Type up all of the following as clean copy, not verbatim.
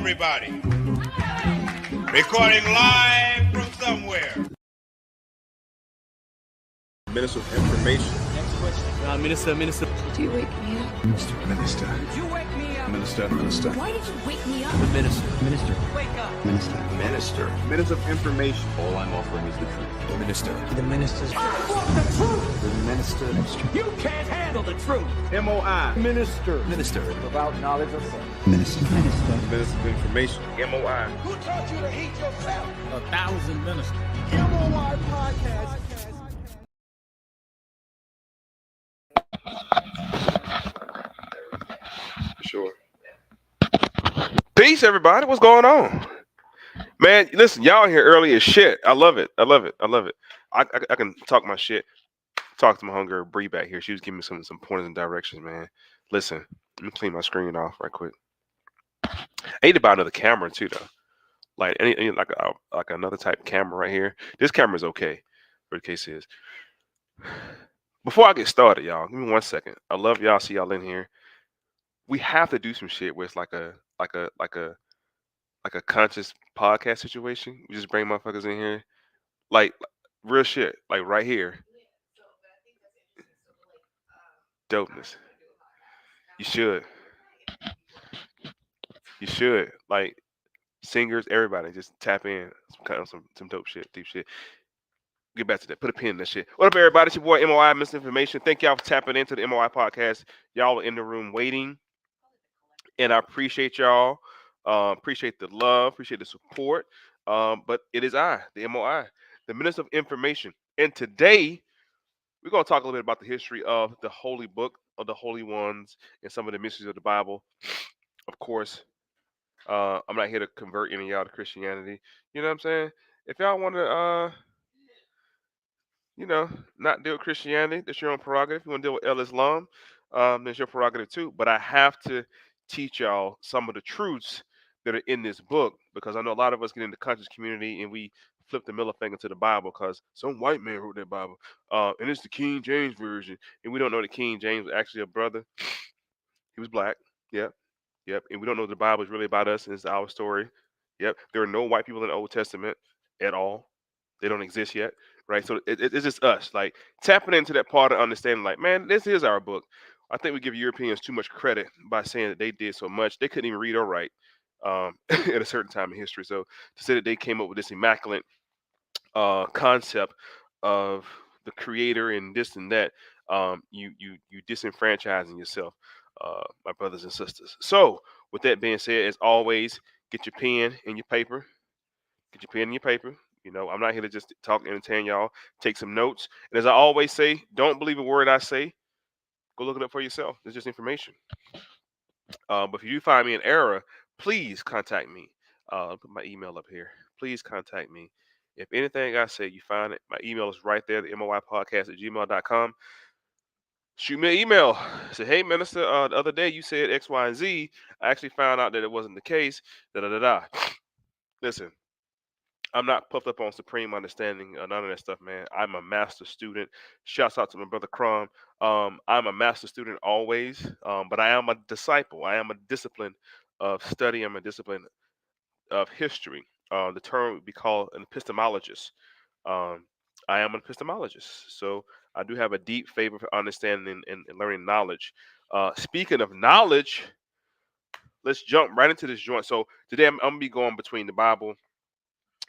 everybody. Recording live from somewhere. Minister of Information. Next question. Minister. Did you wake me up? Minister. Did you wake me up? Minister. Why did you wake me up? The minister. Wake up. Minister of Information. All I'm offering is the truth. The minister. The minister's. I want the truth. The minister. You can't handle the truth. M.O.I. Minister. Without knowledge of self. Minister of Information. M.O.I. Who taught you to hate yourself? 1,000 ministers. M.O.I. podcast. Sure. Peace, everybody. What's going on? Man, listen, y'all here early as shit. I love it. I can talk my shit. Talk to my homegirl Bree back here. She was giving me some pointers and directions, man. Listen, let me clean my screen off right quick. I need to buy another camera too, though. Like any like another type of camera right here. This camera is okay, for the case is. Before I get started, y'all, give me 1 second. I love y'all. See y'all in here. We have to do some shit where it's like a conscious podcast situation. We just bring motherfuckers in here, like real shit, like right here. Dopeness. You should like singers, everybody just tap in some dope shit, deep shit. Get back to that. Put a pin in that shit. What up, everybody? It's your boy M.O.I. Misinformation. Thank y'all for tapping into the M.O.I. podcast. Y'all are in the room waiting. And I appreciate y'all. Appreciate the love. Appreciate the support. But it is I, the M.O.I., the Minister of Information. And today, we're going to talk a little bit about the history of the Holy Book, of the Holy Ones, and some of the mysteries of the Bible. Of course, I'm not here to convert any of y'all to Christianity. You know what I'm saying? If y'all want to, not deal with Christianity, that's your own prerogative. If you want to deal with El Islam, that's your prerogative too. But I have to teach y'all some of the truths that are in this book, because I know a lot of us get in the conscious community and we flip the middle finger to the Bible because some white man wrote that Bible, and it's the King James version, and we don't know that King James was actually a brother. He was black. Yep. And we don't know the Bible is really about us and it's our story. Yep. There are no white people in the Old Testament at all. They don't exist yet, right? So it's just us, like tapping into that part of understanding, like, man, this is our book. I think we give Europeans too much credit by saying that they did so much. They couldn't even read or write at a certain time in history. So to say that they came up with this immaculate concept of the creator and this and that, you disenfranchising yourself, my brothers and sisters. So with that being said, as always, get your pen and your paper. You know, I'm not here to just talk and entertain y'all. Take some notes. And as I always say, don't believe a word I say. Go look it up for yourself. It's just information. But if you do find me in error, please contact me. I'll put my email up here. Please contact me. If anything I say, you find it, my email is right there, the moipodcast@gmail.com. Shoot me an email. Say, hey, minister, the other day you said X, Y, and Z. I actually found out that it wasn't the case. Da-da-da-da. Listen. I'm not puffed up on supreme understanding, none of that stuff, man. I'm a master student. Shouts out to my brother Crom. I'm a master student always, but I am a disciple. I am a discipline of study. I'm a discipline of history. The term would be called an epistemologist. I am an epistemologist, so I do have a deep favor for understanding and learning knowledge. Speaking of knowledge, let's jump right into this joint. So today I'm going to be going between the Bible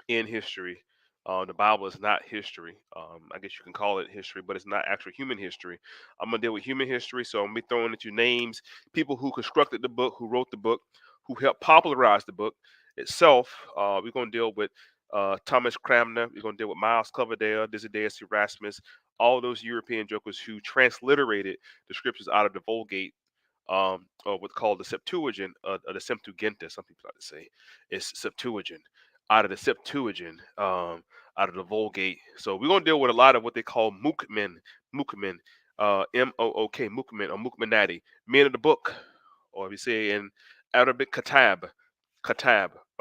in history. The Bible is not history. I guess you can call it history, but it's not actual human history. I'm gonna deal with human history, so I'm gonna be throwing at you names, people who constructed the book, who wrote the book, who helped popularize the book itself. We're gonna deal with Thomas Cranmer. We're gonna deal with Miles Coverdale, Desiderius Erasmus, all those European jokers who transliterated the scriptures out of the Vulgate, or what's called the Septuagint, or the Septuaginta. Some people like to say it's Septuagint. Out of the Septuagint, out of the Vulgate. So we're gonna deal with a lot of what they call Mookmen, M-O-O-K, Mookmen or Mookmenati, men of the book, or if you say in Arabic, Katab.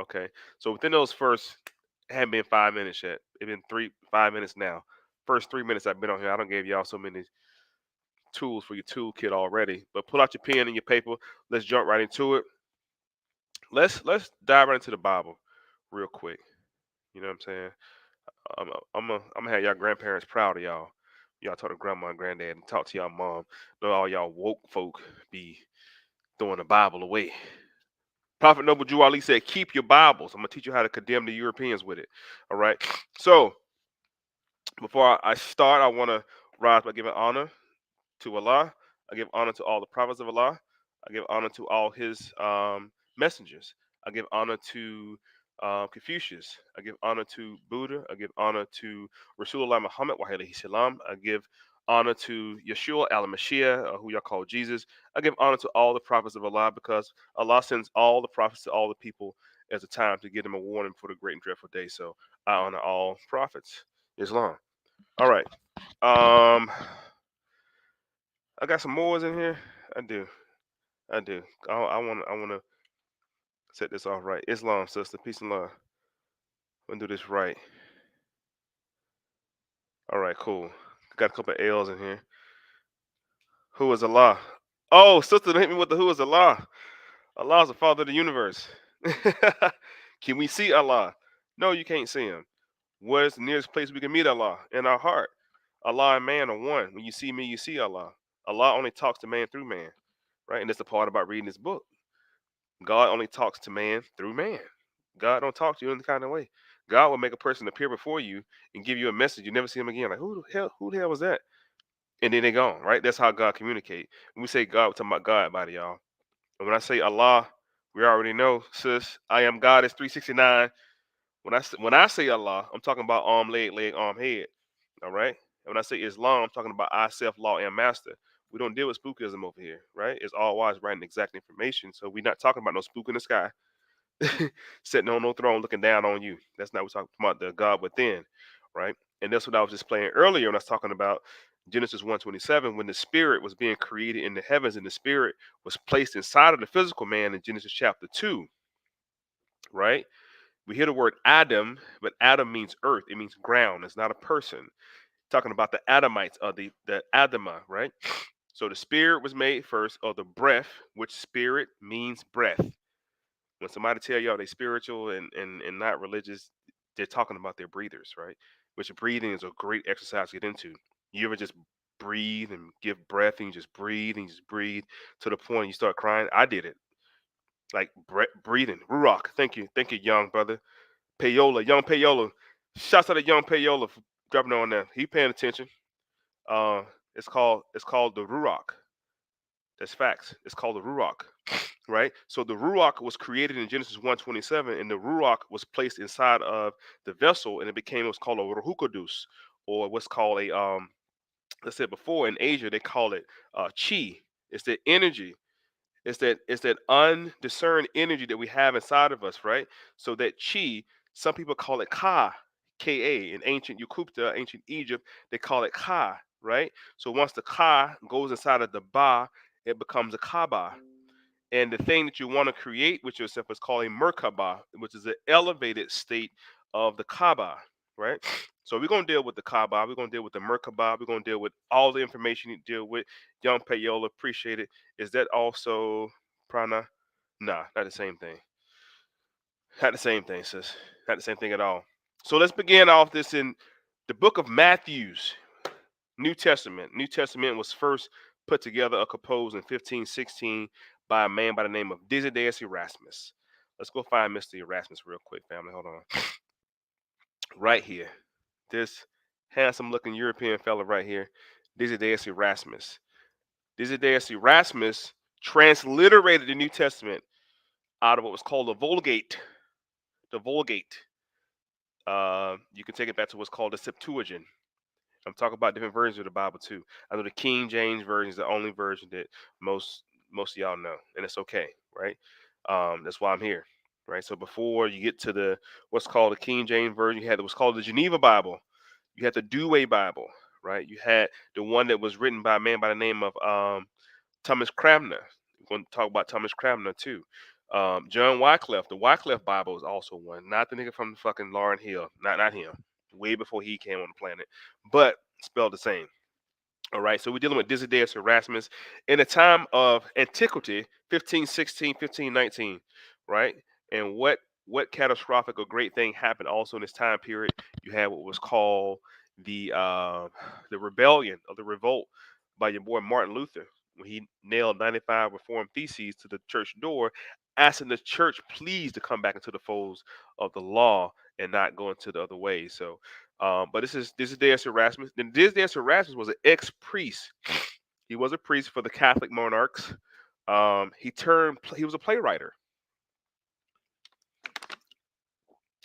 Okay. So within those first, it hadn't been 5 minutes yet. It's been 5 minutes now. First 3 minutes I've been on here, I don't give y'all so many tools for your toolkit already. But pull out your pen and your paper. Let's jump right into it. let's dive right into the Bible real quick. You know what I'm saying? I'm gonna have y'all grandparents proud of y'all. Y'all talk to grandma and granddad and talk to y'all mom. Know all y'all woke folk be throwing the Bible away. Prophet Noble Jew Ali said, "Keep your Bibles." I'm gonna teach you how to condemn the Europeans with it. All right. So before I start, I want to rise by giving honor to Allah. I give honor to all the prophets of Allah. I give honor to all his messengers. I give honor to Confucius. I give honor to Buddha. I give honor to Rasulullah Muhammad wa alayhi salam. I give honor to Yeshua al Mashiach, who y'all call Jesus. I give honor to all the prophets of Allah because Allah sends all the prophets to all the people as a time to give them a warning for the great and dreadful day. So I honor all prophets. Islam. All right. Um, I got some mores in here. I do. I do. I want to set this off right. Islam, sister, peace and love. I'm gonna do this right. All right, cool. Got a couple of L's in here. Who is Allah? Oh, sister, hit me with the who is Allah. Allah is the father of the universe. Can we see Allah? No, you can't see him. Where's the nearest place we can meet Allah? In our heart. Allah and man are one. When you see me, you see Allah. Allah only talks to man through man, right? And that's the part about reading this book. God only talks to man through man. God don't talk to you in the kind of way. God will make a person appear before you and give you a message. You never see him again. Like who the hell was that? And then they're gone, right? That's how God communicate. When we say God, we're talking about God, body, y'all. And when I say Allah, we already know, sis. I am God is 369. When I say Allah, I'm talking about arm, leg, arm, head. All right. And when I say Islam, I'm talking about I, self, law, and master. We don't deal with spookism over here, right? It's all wise, right, and exact information. So we're not talking about no spook in the sky. Sitting on no throne looking down on you. That's not what we're talking about, the God within, right? And that's what I was just playing earlier when I was talking about Genesis 1:27, when the spirit was being created in the heavens and the spirit was placed inside of the physical man in Genesis chapter 2, right? We hear the word Adam, but Adam means earth. It means ground. It's not a person. Talking about the Adamites or the Adama, right? So the spirit was made first, or the breath, which spirit means breath. When somebody tell y'all they spiritual and not religious, they're talking about their breathers, right? Which breathing is a great exercise to get into. You ever just breathe and give breath and you just breathe and you just breathe to the point you start crying? I did it. Like breathing. Ruach. Thank you, young brother. Payola, young Payola. Shouts out to young Payola for dropping on there. He paying attention. Uh, it's called the Ruach. That's facts. It's called the Ruach, right? So the Ruach was created in Genesis 1:27, and the Ruach was placed inside of the vessel, and it became what's called a Ruhukadus, or what's called a I said before in Asia they call it chi. It's the energy. It's that undiscerned energy that we have inside of us, right? So that chi, some people call it ka, ka. In ancient Yukupta, ancient Egypt, they call it ka, right? So once the ka goes inside of the ba, it becomes a kaba. And the thing that you want to create with yourself is called a merkaba, which is an elevated state of the Kaaba, right? So we're gonna deal with the Kaaba, we're gonna deal with the Merkaba, we're gonna deal with all the information you deal with. Young Payola, appreciate it. Is that also prana? Nah, not the same thing. Not the same thing, sis. Not the same thing at all. So let's begin off this in the book of Matthew's New Testament. New Testament was first put together or composed in 1516 by a man by the name of Desiderius Erasmus. Let's go find Mr. Erasmus real quick, family. Hold on. Right here. This handsome looking European fella right here, Desiderius Erasmus. Desiderius Erasmus transliterated the New Testament out of what was called the Vulgate. The Vulgate. You can take it back to what's called the Septuagint. I'm talking about different versions of the Bible too. I know the King James version is the only version that most of y'all know, and it's okay, right? That's why I'm here, right? So before you get to the what's called the King James version, you had what's called the Geneva Bible. You had the Douay Bible, right? You had the one that was written by a man by the name of Thomas Cranmer. We're going to talk about Thomas Cranmer too. John Wycliffe, the Wycliffe Bible is also one. Not the nigga from the fucking Lauryn Hill. Not him. Way before he came on the planet, but spelled the same. All right, so we're dealing with Desiderius Erasmus in the time of antiquity, 1516, 1519. right? And what catastrophic or great thing happened also in this time period? You had what was called the rebellion or the revolt by your boy Martin Luther when he nailed 95 reform theses to the church door, asking the church please to come back into the folds of the law and not go into the other way. So, but this is Deus Erasmus. And Deus Erasmus was an ex priest. He was a priest for the Catholic monarchs. He was a playwright.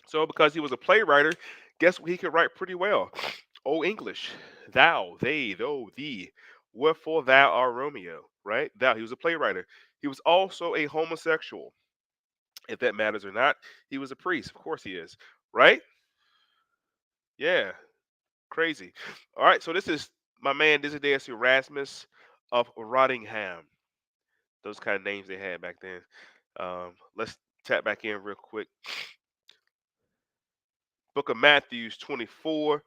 So because he was a playwright, guess what? He could write pretty well. Oh, English, thou, they, thou, thee. Wherefore thou art Romeo, right? Thou. He was a playwright. He was also a homosexual. If that matters or not, he was a priest. Of course he is, right? Yeah, crazy. All right, so this is my man Desiderius Erasmus of Rottingham. Those kind of names they had back then. Let's tap back in real quick. Book of Matthew 24,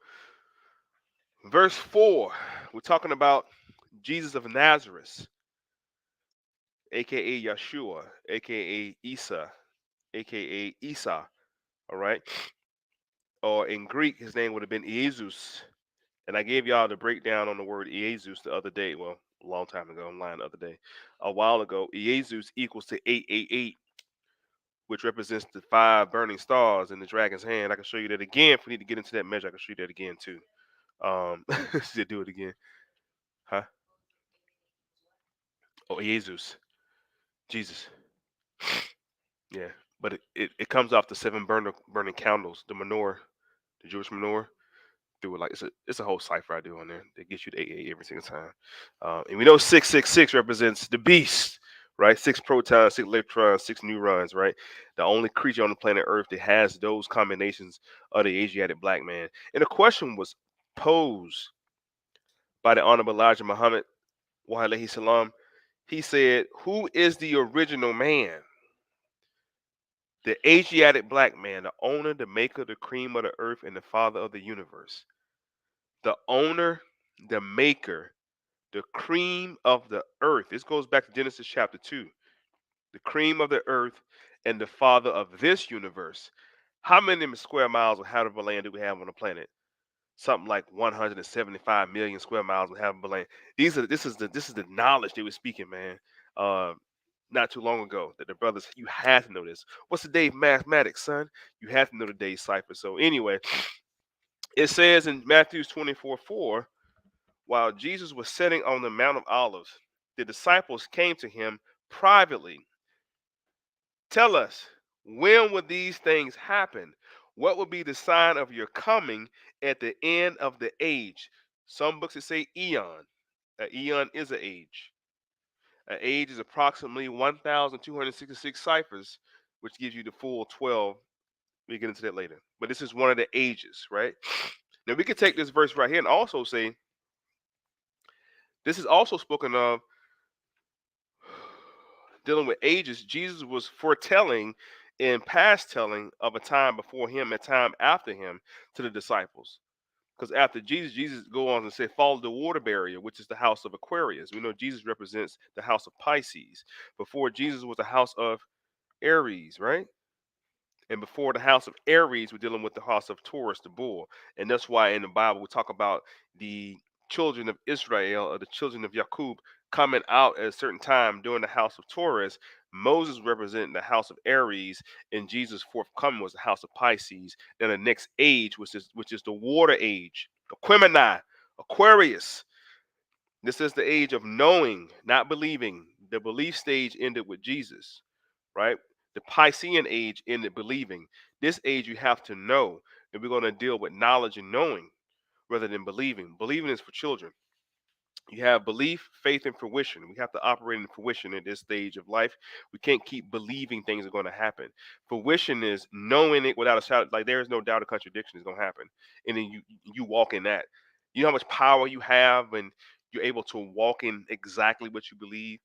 verse 4. We're talking about Jesus of Nazareth, aka Yeshua, aka Isa, aka Isa. All right. Or in Greek, his name would have been Jesus. And I gave y'all the breakdown on the word Jesus the other day. Well, a long time ago. I'm lying the other day. A while ago, Jesus equals to 888, which represents the 5 burning stars in the dragon's hand. I can show you that again. If we need to get into that measure, I can show you that again too. Do it again. Huh? Oh, Jesus. Jesus. Yeah. But it comes off the 7 burning candles, the menorah, the Jewish menorah. Do it like it's a whole cipher I do on there that gets you to 88 every single time. And we know 666 represents the beast, right? 6 protons, 6 electrons, 6 neurons, right? The only creature on the planet Earth that has those combinations of the Asiatic black man. And the question was posed by the Honorable Elijah Muhammad, wa alayhi salam. He said, "Who is the original man? The Asiatic black man, the owner, the maker, the cream of the earth, and the father of the universe." The owner, the maker, the cream of the earth. This goes back to Genesis chapter 2. The cream of the earth and the father of this universe. How many square miles of habitable land do we have on the planet? Something like 175 million square miles of habitable land. This is the knowledge they were speaking, man. Uh, not too long ago that the brothers, you have to know this. What's the day of mathematics, son? You have to know the day cipher. So anyway, it says in Matthew 24:4, while Jesus was sitting on the Mount of Olives, the disciples came to him privately. Tell us, when will these things happen? What will be the sign of your coming at the end of the age? Some books that say eon. An eon is an age. An age is approximately 1,266 ciphers, which gives you the full 12. We get into that later. But this is one of the ages, right? Now we could take this verse right here and also say, this is also spoken of dealing with ages. Jesus was foretelling and past telling of a time before him, a time after him to the disciples. Because after Jesus go on and say, follow the water barrier, which is the house of Aquarius. We know Jesus represents the house of Pisces. Before Jesus was the house of Aries, right? And before the house of Aries, we're dealing with the house of Taurus, the bull. And that's why in the Bible we talk about the children of Israel or the children of Jacob coming out at a certain time during the house of Taurus. Moses representing the house of Aries, and Jesus' forthcoming was the house of Pisces. Then the next age, which is the water age, Aquemini, Aquarius. This is the age of knowing, not believing. The belief stage ended with Jesus, right? The Piscean age ended believing. This age you have to know, and we're going to deal with knowledge and knowing rather than believing. Believing is for children. You have belief, faith, and fruition. We have to operate in fruition at this stage of life. We can't keep believing things are going to happen. Fruition is knowing it without a shadow. Like there is no doubt or contradiction is going to happen, and then you walk in that. You know how much power you have when you're able to walk in exactly what you believe.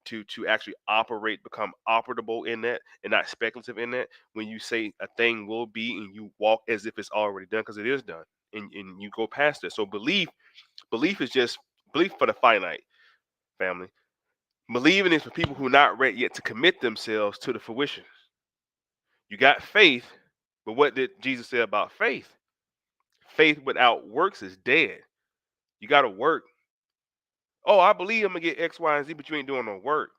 To actually operate, become operable in that, and not speculative in that. When you say a thing will be, and you walk as if it's already done, because it is done, and you go past it. So belief is just belief for the finite, family. Believing is for people who are not ready yet to commit themselves to the fruition. You got faith, but what did Jesus say about faith? Faith without works is dead. You got to work. Oh, I believe I'm gonna get X, Y, and Z, but you ain't doing no work.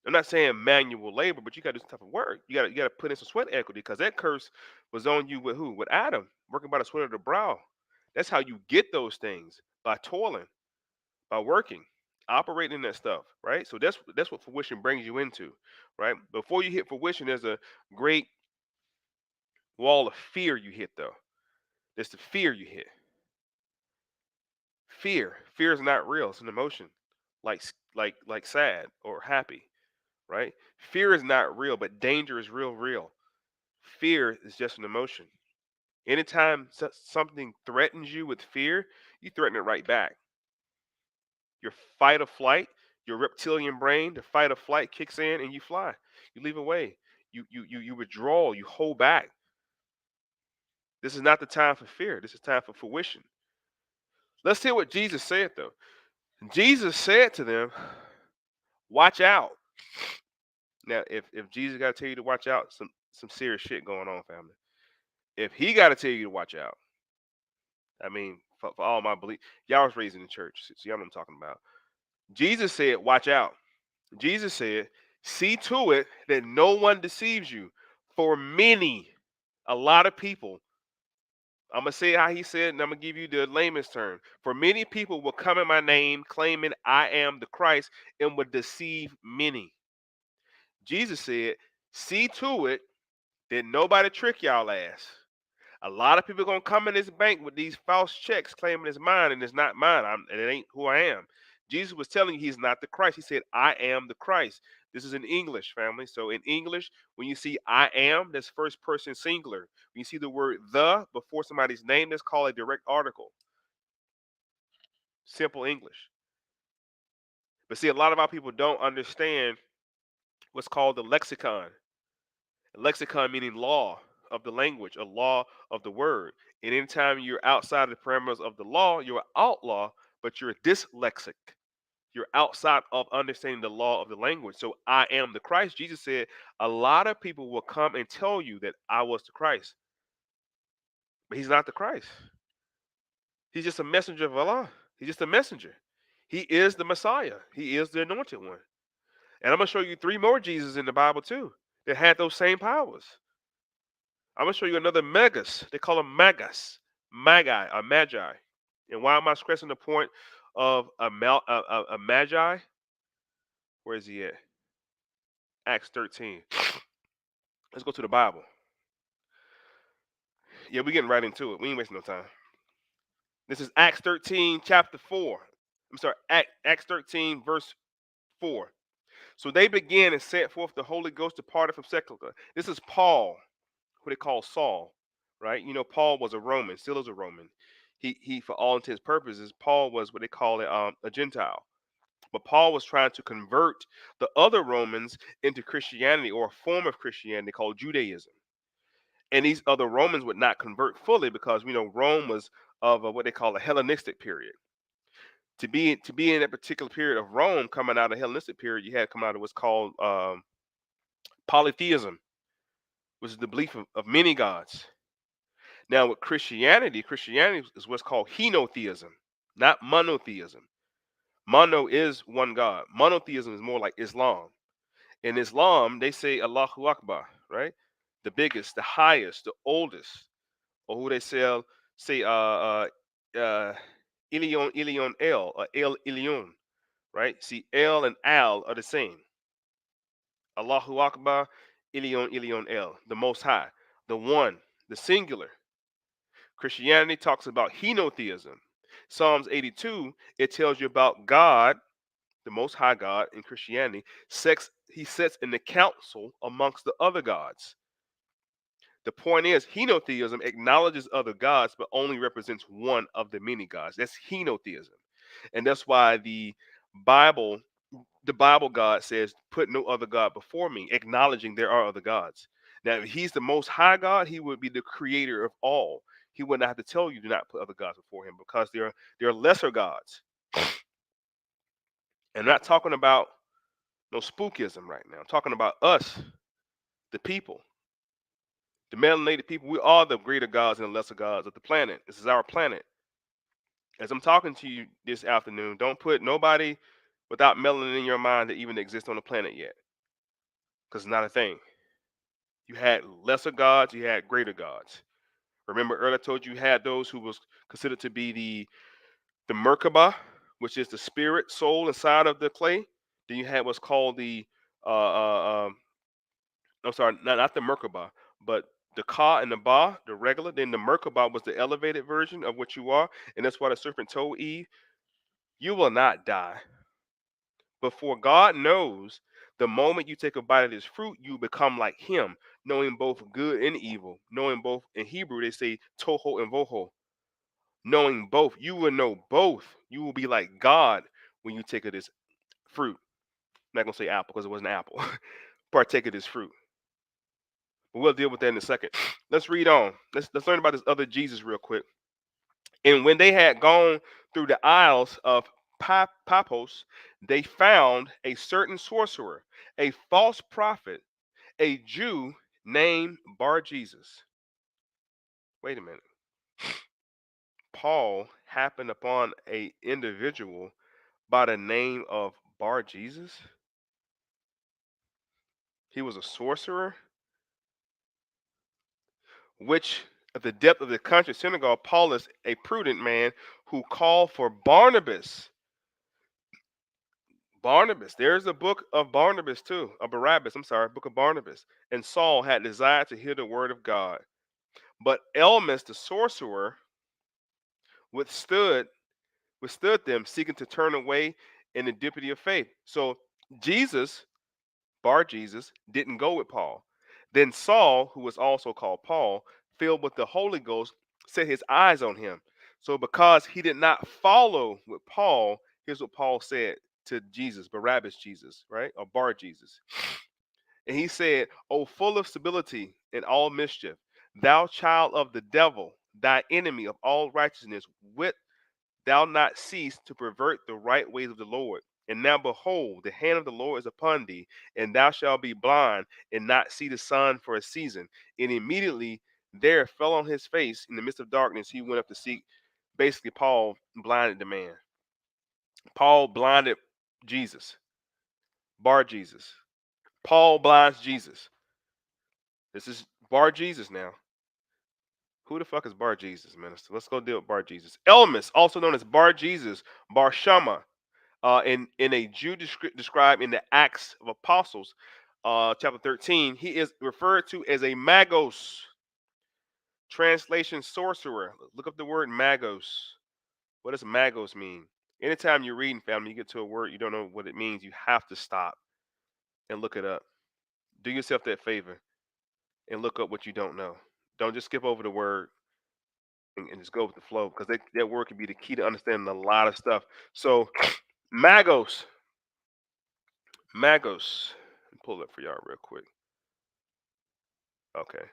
I'm not saying manual labor, but you got to do some type of work. You got to put in some sweat equity because that curse was on you with who? With Adam, working by the sweat of the brow. That's how you get those things, by toiling, by working, operating that stuff, right? So that's what fruition brings you into, right? Before you hit fruition, there's a great wall of fear you hit, though. There's the fear you hit. Fear is not real. It's an emotion, like sad or happy, right? Fear is not real, but danger is real. Fear is just an emotion. Anytime something threatens you with fear, you threaten it right back. Your fight or flight, your reptilian brain, the fight or flight kicks in and you fly. You leave away. You withdraw. You hold back. This is not the time for fear. This is time for fruition. Let's hear what Jesus said, though. Jesus said to them, "Watch out." Now, if Jesus got to tell you to watch out, some serious shit going on, family. If he got to tell you to watch out, I mean, for all my belief, y'all was raised in the church, so y'all know what I'm talking about. Jesus said, "Watch out." Jesus said, "See to it that no one deceives you, for many, a lot of people." I'm gonna say how he said, and I'm gonna give you the layman's term. For many people will come in my name, claiming I am the Christ, and will deceive many. Jesus said, "See to it that nobody trick y'all ass." A lot of people gonna come in this bank with these false checks claiming it's mine and it's not mine. And it ain't who I am. Jesus was telling you he's not the Christ. He said, "I am the Christ." This is in English, family. So in English, when you see "I am," that's first person singular. When you see the word "the" before somebody's name, that's called a direct article. Simple English. But see, a lot of our people don't understand what's called the lexicon. Lexicon meaning law of the language, a law of the word. And anytime you're outside the parameters of the law, you're an outlaw, but you're dyslexic. You're outside of understanding the law of the language. So I am the Christ. Jesus said a lot of people will come and tell you that I was the Christ, but he's not the Christ. He's just a messenger of Allah. He's just a messenger. He is the Messiah. He is the anointed one. And I'm going to show you 3 more Jesus in the Bible too that had those same powers. I'm gonna show you another megas. They call them magas, magi, or magi. And why am I stressing the point of a magi? Where is he at? Acts 13. Let's go to the Bible. Yeah, we're getting right into it. We ain't wasting no time. This is Acts 13, chapter 4. I'm sorry, Acts 13, verse 4. So they began and sent forth the Holy Ghost departed from sepulchre. This is Paul, who they call Saul, right? You know, Paul was a Roman, still is a Roman. He, for all intents and purposes, Paul was what they call a Gentile. But Paul was trying to convert the other Romans into Christianity, or a form of Christianity called Judaism. And these other Romans would not convert fully because Rome was of what they call a Hellenistic period. To be in that particular period of Rome, coming out of Hellenistic period, you had to come out of what's called polytheism, which is the belief of many gods. Now, with Christianity is what's called henotheism, not monotheism. Mono is one God. Monotheism is more like Islam. In Islam, they say Allahu Akbar, right? The biggest, the highest, the oldest, or who they say Ilion Ilion El, or El Ilion, right? See, El and Al are the same. Allahu Akbar, Ilion Ilion El, the Most High, the One, the singular. Christianity talks about henotheism. Psalms 82, it tells you about God, the Most High God in Christianity. He sits in the council amongst the other gods. The point is, henotheism acknowledges other gods, but only represents one of the many gods. That's henotheism. And that's why Bible, the Bible God says, put no other God before me, acknowledging there are other gods. Now, if he's the Most High God, he would be the creator of all. He would not have to tell you to not put other gods before him because they're lesser gods. And I'm not talking about no spookism right now. I'm talking about us, the people. The melanated people, we are the greater gods and the lesser gods of the planet. This is our planet. As I'm talking to you this afternoon, don't put nobody without melanin in your mind that even exists on the planet yet, because it's not a thing. You had lesser gods, you had greater gods. Remember earlier I told you had those who was considered to be the Merkaba, which is the spirit soul inside of the clay. Then you had what's called the I'm sorry, not the Merkaba, but the Ka and the Ba, the regular. Then the Merkaba was the elevated version of what you are, and that's why the serpent told Eve, "You will not die." Before God knows, the moment you take a bite of this fruit, you become like Him, knowing both good and evil. Knowing both in Hebrew, they say Toho and Voho. Knowing both, you will know both. You will be like God when you take of this fruit. I'm not gonna say apple because it wasn't an apple. Partake of this fruit. But we'll deal with that in a second. Let's read on. Let's learn about this other Jesus real quick. And when they had gone through the isles of Paphos, they found a certain sorcerer, a false prophet, a Jew named Bar Jesus. Wait a minute. Paul happened upon a individual by the name of Bar Jesus. He was a sorcerer, which at the depth of the country synagogue, Paulus, a prudent man, who called for Barnabas. Barnabas, there's a book of Barnabas too, of Barabbas, I'm sorry, book of Barnabas. And Saul had desired to hear the word of God. But Elmas, the sorcerer, withstood them, seeking to turn away in the deputy of faith. So Jesus, Bar Jesus, didn't go with Paul. Then Saul, who was also called Paul, filled with the Holy Ghost, set his eyes on him. So because he did not follow with Paul, here's what Paul said to Jesus, Barabbas Jesus, right? Or Bar Jesus. And he said, "O full of stability and all mischief, thou child of the devil, thy enemy of all righteousness, wit thou not cease to pervert the right ways of the Lord. And now behold, the hand of the Lord is upon thee, and thou shalt be blind and not see the sun for a season." And immediately there fell on his face in the midst of darkness. He went up to seek. Basically, Paul blinded the man. Paul blinded Jesus, Bar Jesus. Paul blinds Jesus. This is Bar Jesus now. Who the fuck is Bar Jesus, minister? Let's go deal with Bar Jesus. Elmas, also known as Bar Jesus, Bar Shama, in a Jew described in the Acts of Apostles, chapter 13, he is referred to as a magos, translation sorcerer. Look up the word magos. What does magos mean? Anytime you're reading, family, you get to a word you don't know what it means, you have to stop and look it up. Do yourself that favor and look up what you don't know. Don't just skip over the word and just go with the flow, because that word can be the key to understanding a lot of stuff. So, magos. Magos. Pull it up for y'all real quick. Okay.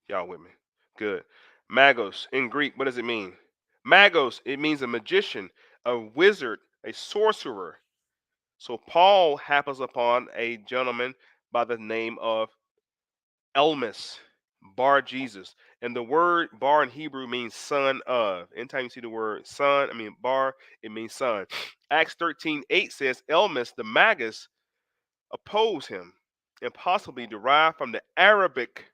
Y'all with me? Good. Magos in Greek, what does it mean? Magos, it means a magician, a wizard, a sorcerer. So Paul happens upon a gentleman by the name of Elmas, Bar Jesus. And the word bar in Hebrew means son of. Anytime you see the word son, bar, it means son. Acts 13:8 says Elmas, the magus, opposed him, and possibly derived from the Arabic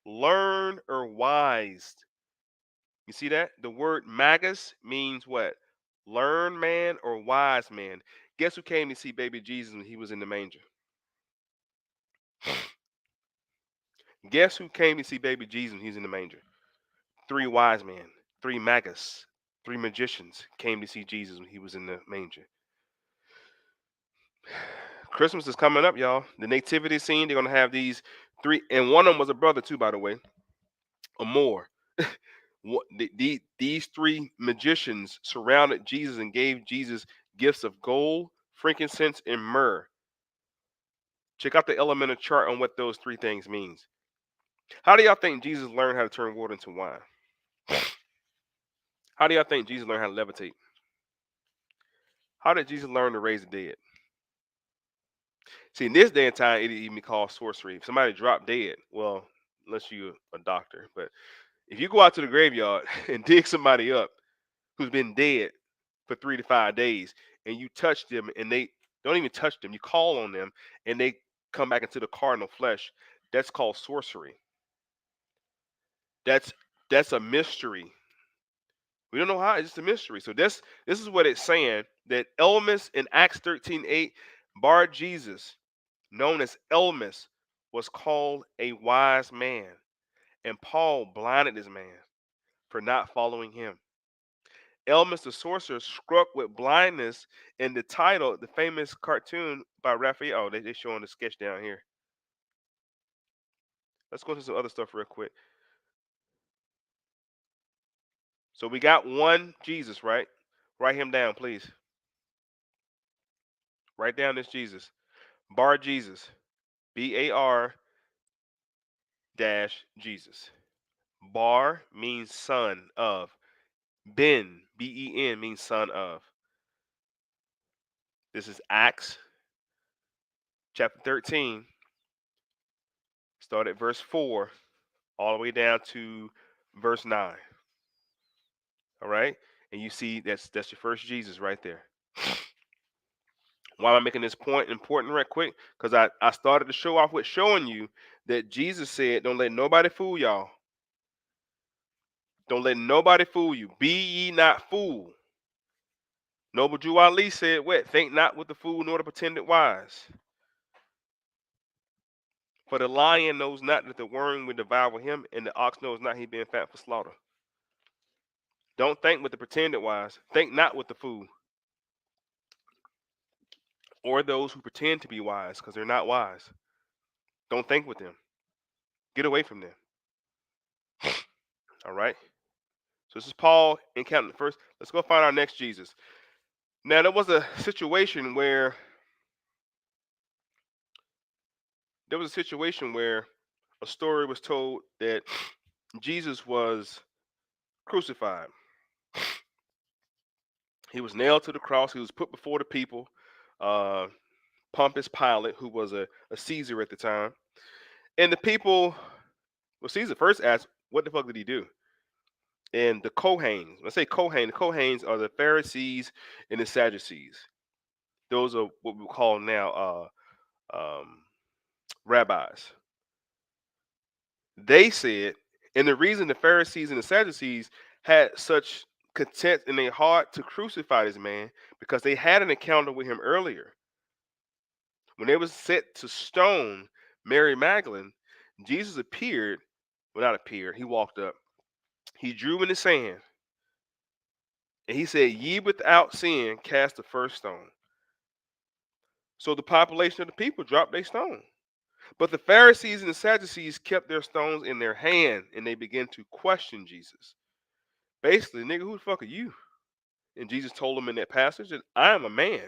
learned or wise. You see that? The word magus means what? Learned man or wise man. Guess who came to see baby Jesus when he was in the manger? Guess who came to see baby Jesus when he was in the manger? Three wise men, three magus, three magicians came to see Jesus when he was in the manger. Christmas is coming up, y'all. The nativity scene, they're going to have these three, and one of them was a brother too, by the way, or more. These three magicians surrounded Jesus and gave Jesus gifts of gold, frankincense, and myrrh. Check out the elemental chart on what those three things means. How do y'all think Jesus learned how to turn water into wine? How do y'all think Jesus learned how to levitate? How did Jesus learn to raise the dead? See, in this day and time, it even be called sorcery. If somebody dropped dead, well, unless you're a doctor, but if you go out to the graveyard and dig somebody up who's been dead for 3 to 5 days, and you touch them and they don't even touch them, you call on them and they come back into the carnal flesh, that's called sorcery. That's a mystery. We don't know how, it's just a mystery. So this is what it's saying, that Elmas in Acts 13:8, Bar Jesus, known as Elmas, was called a wise man, and Paul blinded this man for not following him. Elmas the sorcerer struck with blindness in the title, the famous cartoon by Raphael. Oh, they're showing the sketch down here. Let's go to some other stuff real quick. So we got one Jesus, right? Write him down, please. Write down this Jesus. Bar Jesus. BAR dash Jesus. Bar means son of. Ben, BEN, means son of. This is Acts chapter 13. Start at verse 4 all the way down to verse 9. All right? And you see that's your first Jesus right there. Why am I making this point important right quick? Because I started to show off with showing you that Jesus said, don't let nobody fool y'all. Don't let nobody fool you. Be ye not fooled. Noble Jew Ali said, what? Think not with the fool nor the pretended wise. For the lion knows not that the worm will devour him, and the ox knows not he being fat for slaughter. Don't think with the pretended wise. Think not with the fool. Or those who pretend to be wise, because they're not wise. Don't think with them. Get away from them. All right? So this is Paul encountering the first. Let's go find our next Jesus. Now, there was a situation where a story was told that Jesus was crucified. He was nailed to the cross. He was put before the people. Pompous Pilate, who was a Caesar at the time. And the people, well, Caesar first asked, what the fuck did he do? And the Kohanes, when I say Kohanes, the Kohanes are the Pharisees and the Sadducees. Those are what we call now rabbis. They said, and the reason the Pharisees and the Sadducees had such content in their heart to crucify this man, because they had an encounter with him earlier. When they was set to stone Mary Magdalene, Jesus appeared, well, not appeared, he walked up. He drew in the sand, and he said, ye without sin cast the first stone. So the population of the people dropped their stone. But the Pharisees and the Sadducees kept their stones in their hand, and they began to question Jesus. Basically, nigga, who the fuck are you? And Jesus told them in that passage that I am a man,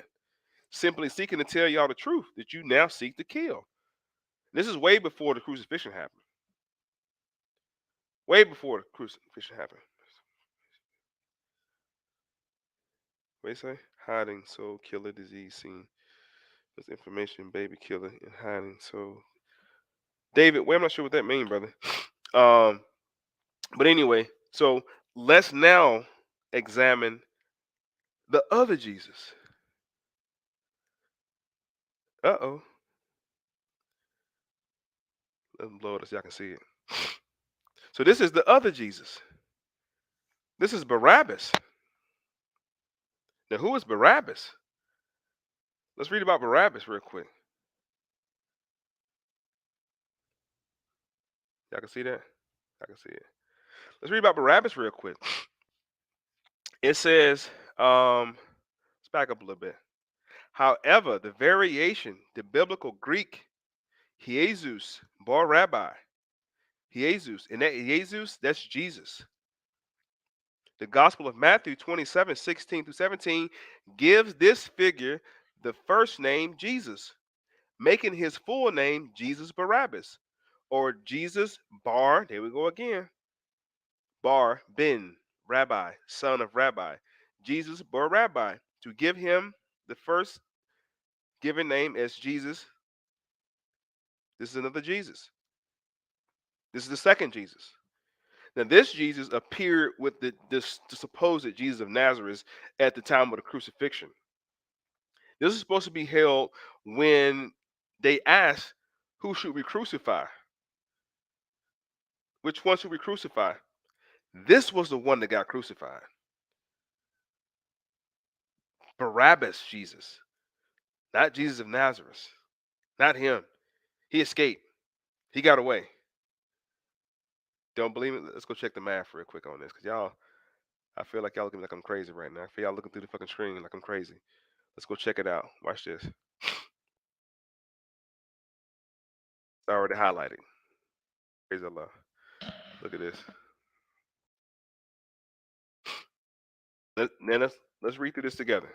simply seeking to tell y'all the truth that you now seek to kill. This is way before the crucifixion happened. Way before the crucifixion happened. What do you say? Hiding, soul killer, disease scene. This information, baby killer, and hiding, soul. David, well, I'm not sure what that means, brother. But anyway, so let's now examine the other Jesus. Uh-oh. Let me blow it so y'all can see it. So this is the other Jesus. This is Barabbas. Now, who is Barabbas? Let's read about Barabbas real quick. Y'all can see that? I can see it. Let's read about Barabbas real quick. It says, let's back up a little bit. However, the variation, the biblical Greek, Jesus, Bar Rabbi, Jesus, and that Jesus, that's Jesus. The Gospel of Matthew 27:16-17 gives this figure the first name Jesus, making his full name Jesus Barabbas, or Jesus Bar, there we go again, Bar Ben, Rabbi, son of Rabbi, Jesus Bar Rabbi, to give him the first given name as Jesus, This is another Jesus. This is the second Jesus. Now, this Jesus appeared with the supposed Jesus of Nazareth at the time of the crucifixion. This is supposed to be held when they asked, who should we crucify? Which one should we crucify? This was the one that got crucified. Barabbas Jesus, not Jesus of Nazareth. Not him. He escaped. He got away. Don't believe it? Let's go check the math real quick on this, because y'all, I feel like y'all looking like I'm crazy right now. I feel y'all looking through the fucking screen like I'm crazy. Let's go check it out. Watch this. It's already highlighted. Praise Allah. Look at this. Let's read through this together.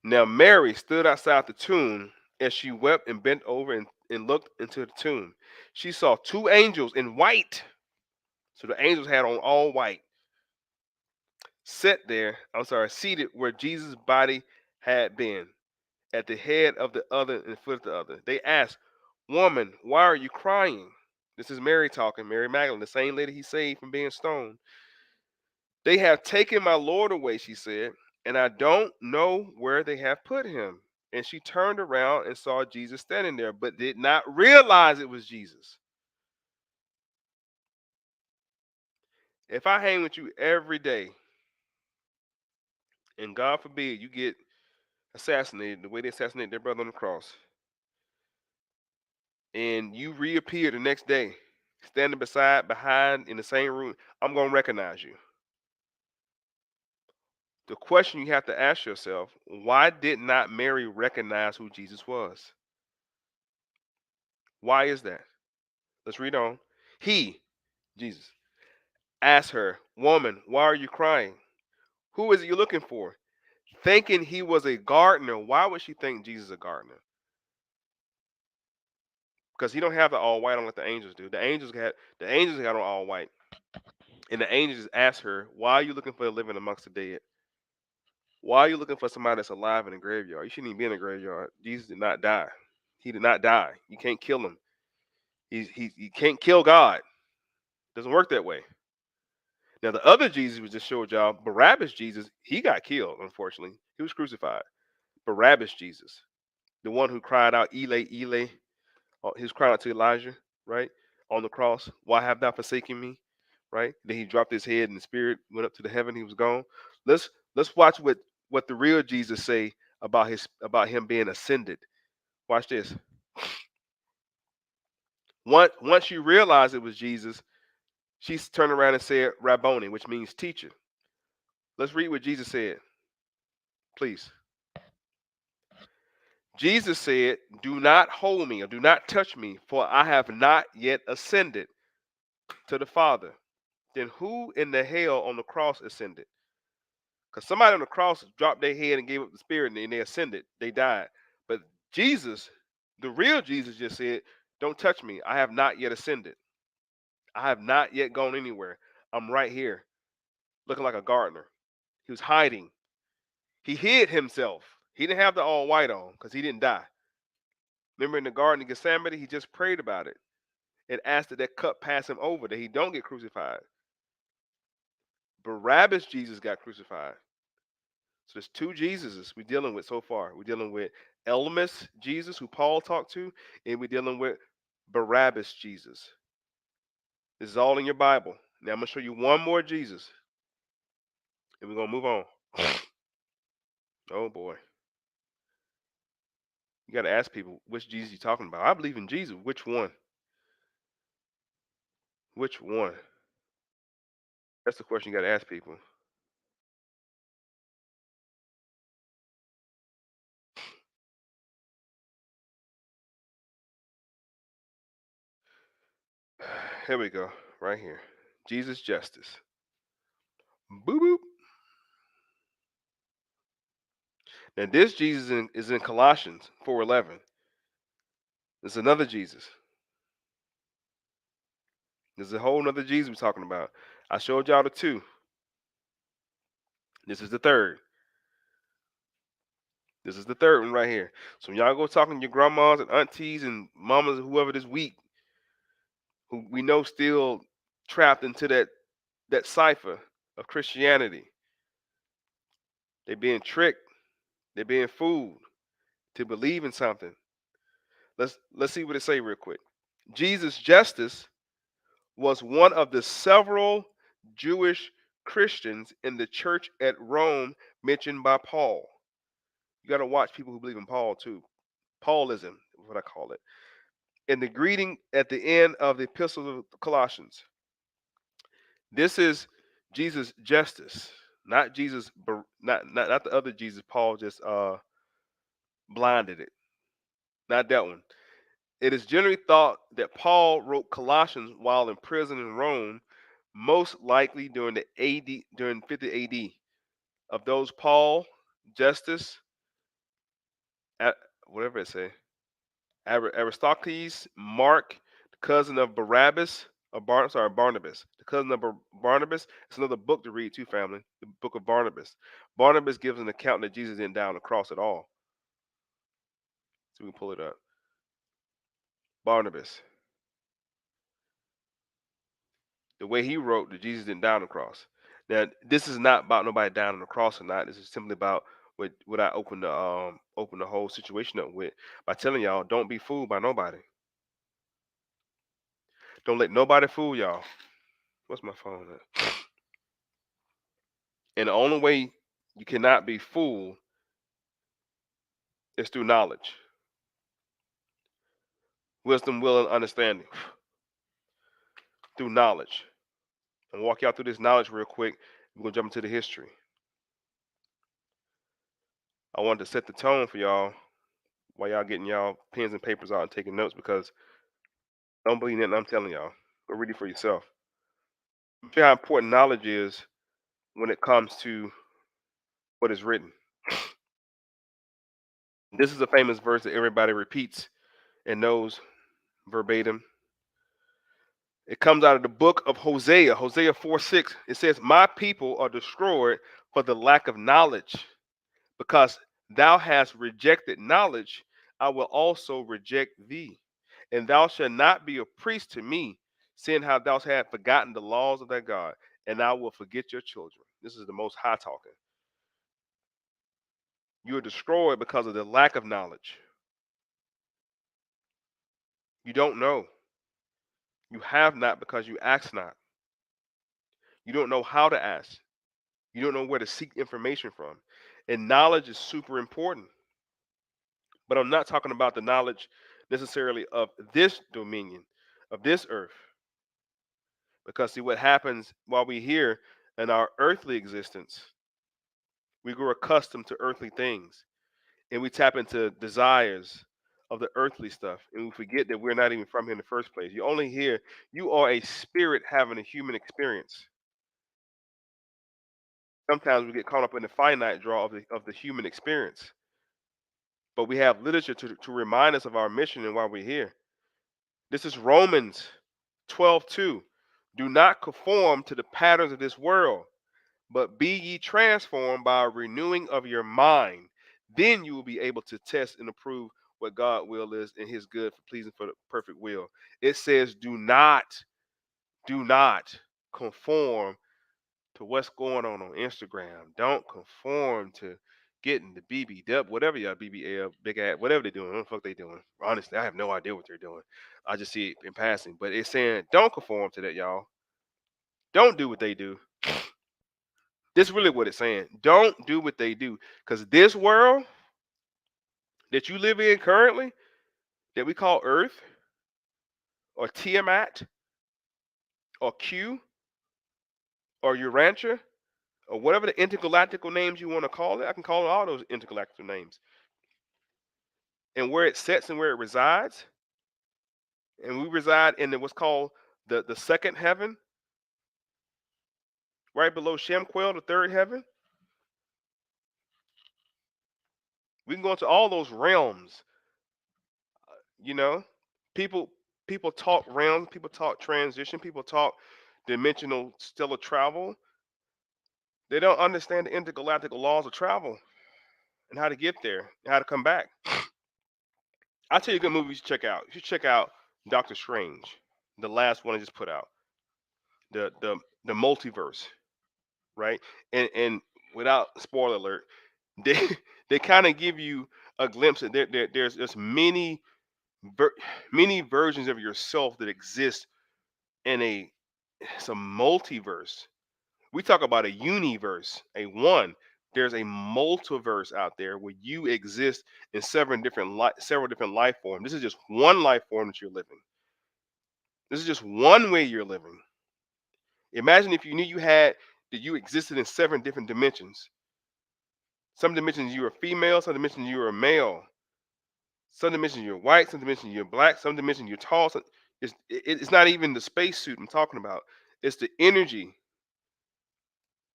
Now Mary stood outside the tomb, and she wept and bent over and looked into the tomb. She saw two angels in white. So the angels had on all white. Seated where Jesus' body had been, at the head of the other and foot of the other. They asked, "Woman, why are you crying?" This is Mary talking, Mary Magdalene, the same lady he saved from being stoned. "They have taken my Lord away," she said, "and I don't know where they have put him." And she turned around and saw Jesus standing there, but did not realize it was Jesus. If I hang with you every day, and God forbid you get assassinated the way they assassinated their brother on the cross, and you reappear the next day, standing behind in the same room, I'm going to recognize you. The question you have to ask yourself, why did not Mary recognize who Jesus was? Why is that? Let's read on. He, Jesus, asked her, "Woman, why are you crying? Who is it you're looking for?" Thinking he was a gardener. Why would she think Jesus is a gardener? Because he don't have the all white on like the angels do. The angels got on all white. And the angels asked her, "Why are you looking for a living amongst the dead? Why are you looking for somebody that's alive in a graveyard? You shouldn't even be in a graveyard. Jesus did not die. He did not die. You can't kill him. He can't kill God. Doesn't work that way." Now the other Jesus we just showed y'all, Barabbas Jesus, he got killed. Unfortunately, he was crucified. Barabbas Jesus, the one who cried out, "Eli, Eli," he was crying out to Elijah, right, on the cross. "Why have thou forsaken me?" Right. Then he dropped his head, and the spirit went up to the heaven. He was gone. Let's watch what the real Jesus say about him being ascended. Watch this. Once you realize it was Jesus, she turned around and said, "Rabboni," which means teacher. Let's read what Jesus said, please. Jesus said, "Do not hold me or do not touch me, for I have not yet ascended to the Father." Then who in the hell on the cross ascended? Because somebody on the cross dropped their head and gave up the spirit, and they ascended. They died. But Jesus, the real Jesus, just said, "Don't touch me. I have not yet ascended. I have not yet gone anywhere. I'm right here, looking like a gardener." He was hiding. He hid himself. He didn't have the all white on because he didn't die. Remember in the Garden of Gethsemane, he just prayed about it and asked that cup pass him over, that he don't get crucified. Barabbas Jesus got crucified. So there's two Jesuses we're dealing with so far. We're dealing with Elmas Jesus, who Paul talked to, and we're dealing with Barabbas Jesus. This is all in your Bible. Now I'm going to show you one more Jesus, and we're going to move on. Oh, boy. You got to ask people, which Jesus you talking about? I believe in Jesus. Which one? Which one? That's the question you got to ask people. Here we go, right here. Jesus Justus. Boop boop. Now this Jesus is in Colossians 4:11. There's another Jesus. There's a whole nother Jesus we're talking about. I showed y'all the two. This is the third. This is the third one right here. So when y'all go talking to your grandmas and aunties and mamas, whoever this week, who we know still trapped into that cipher of Christianity. They're being tricked. They're being fooled to believe in something. Let's see what it say real quick. Jesus Justus was one of the several Jewish Christians in the church at Rome mentioned by Paul. You got to watch people who believe in Paul too. Paulism is what I call it. In the greeting at the end of the Epistle of Colossians, this is Jesus Justus, not Jesus, not the other Jesus. Paul just blinded it. Not that one. It is generally thought that Paul wrote Colossians while in prison in Rome, most likely during the AD during 50 AD. Of those, Paul, Justus, whatever it say, Aristocles, Mark, the cousin of Barabbas, Barnabas, the cousin of Barnabas. It's another book to read too, family. The book of Barnabas. Barnabas gives an account that Jesus didn't die on the cross at all. So we can pull it up. Barnabas. The way he wrote that Jesus didn't die on the cross. Now, this is not about nobody dying on the cross or not. This is simply about what I opened the whole situation up with by telling y'all, don't be fooled by nobody. Don't let nobody fool y'all. What's my phone at? And the only way you cannot be fooled is through knowledge, wisdom, will, and understanding. Through knowledge. And walk y'all through this knowledge real quick. We're gonna jump into the history. I wanted to set the tone for y'all while y'all getting y'all pens and papers out and taking notes, because don't believe nothing I'm telling y'all. Go read it for yourself. See how important knowledge is when it comes to what is written. This is a famous verse that everybody repeats and knows verbatim. It comes out of the book of Hosea, Hosea 4:6. It says, "My people are destroyed for the lack of knowledge. Because thou hast rejected knowledge, I will also reject thee. And thou shalt not be a priest to me, seeing how thou hast forgotten the laws of thy God, and I will forget your children." This is the Most High talking. You are destroyed because of the lack of knowledge. You don't know. You have not because you ask not. You don't know how to ask. You don't know where to seek information from. And knowledge is super important. But I'm not talking about the knowledge necessarily of this dominion, of this earth. Because see what happens while we're here in our earthly existence, we grow accustomed to earthly things. And we tap into desires of the earthly stuff. And we forget that we're not even from here in the first place. You're only here, you are a spirit having a human experience. Sometimes we get caught up in the finite draw of the human experience. But we have literature to remind us of our mission and why we're here. This is Romans 12:2. Do not conform to the patterns of this world, but be ye transformed by a renewing of your mind. Then you will be able to test and approve what God's will is in his good, for pleasing, for the perfect will. It says, do not conform to what's going on Instagram. Don't conform to getting the BBW, whatever y'all BBL, big ass, whatever they're doing. What the fuck they doing? Honestly, I have no idea what they're doing. I just see it in passing. But it's saying don't conform to that, y'all. Don't do what they do. This is really what it's saying. Don't do what they do. Because this world that you live in currently, that we call Earth, or Tiamat, or Q, or Urantia, or whatever the intergalactical names you want to call it, I can call it all those intergalactical names. And where it sets and where it resides, and we reside in what's called the second heaven, right below Shemquel, the third heaven. We can go into all those realms. You know, people people talk realms, people talk transition, people talk dimensional stellar travel. They don't understand the intergalactical laws of travel. and how to get there and how to come back. I'll tell you a good movie you should check out. You should check out Doctor Strange, the last one I just put out. The multiverse, right? And without spoiler alert, they they kind of give you a glimpse of there's ver- many versions of yourself that exist in it's a multiverse. We talk about a universe, a one. There's a multiverse out there where you exist in several different life forms. This is just one life form that you're living. This is just one way you're living. Imagine if you knew that you existed in seven different dimensions. Some dimensions you are female, some dimensions you are male, some dimensions you're white, some dimensions you're black, some dimensions you're tall. It's not even the spacesuit I'm talking about. It's the energy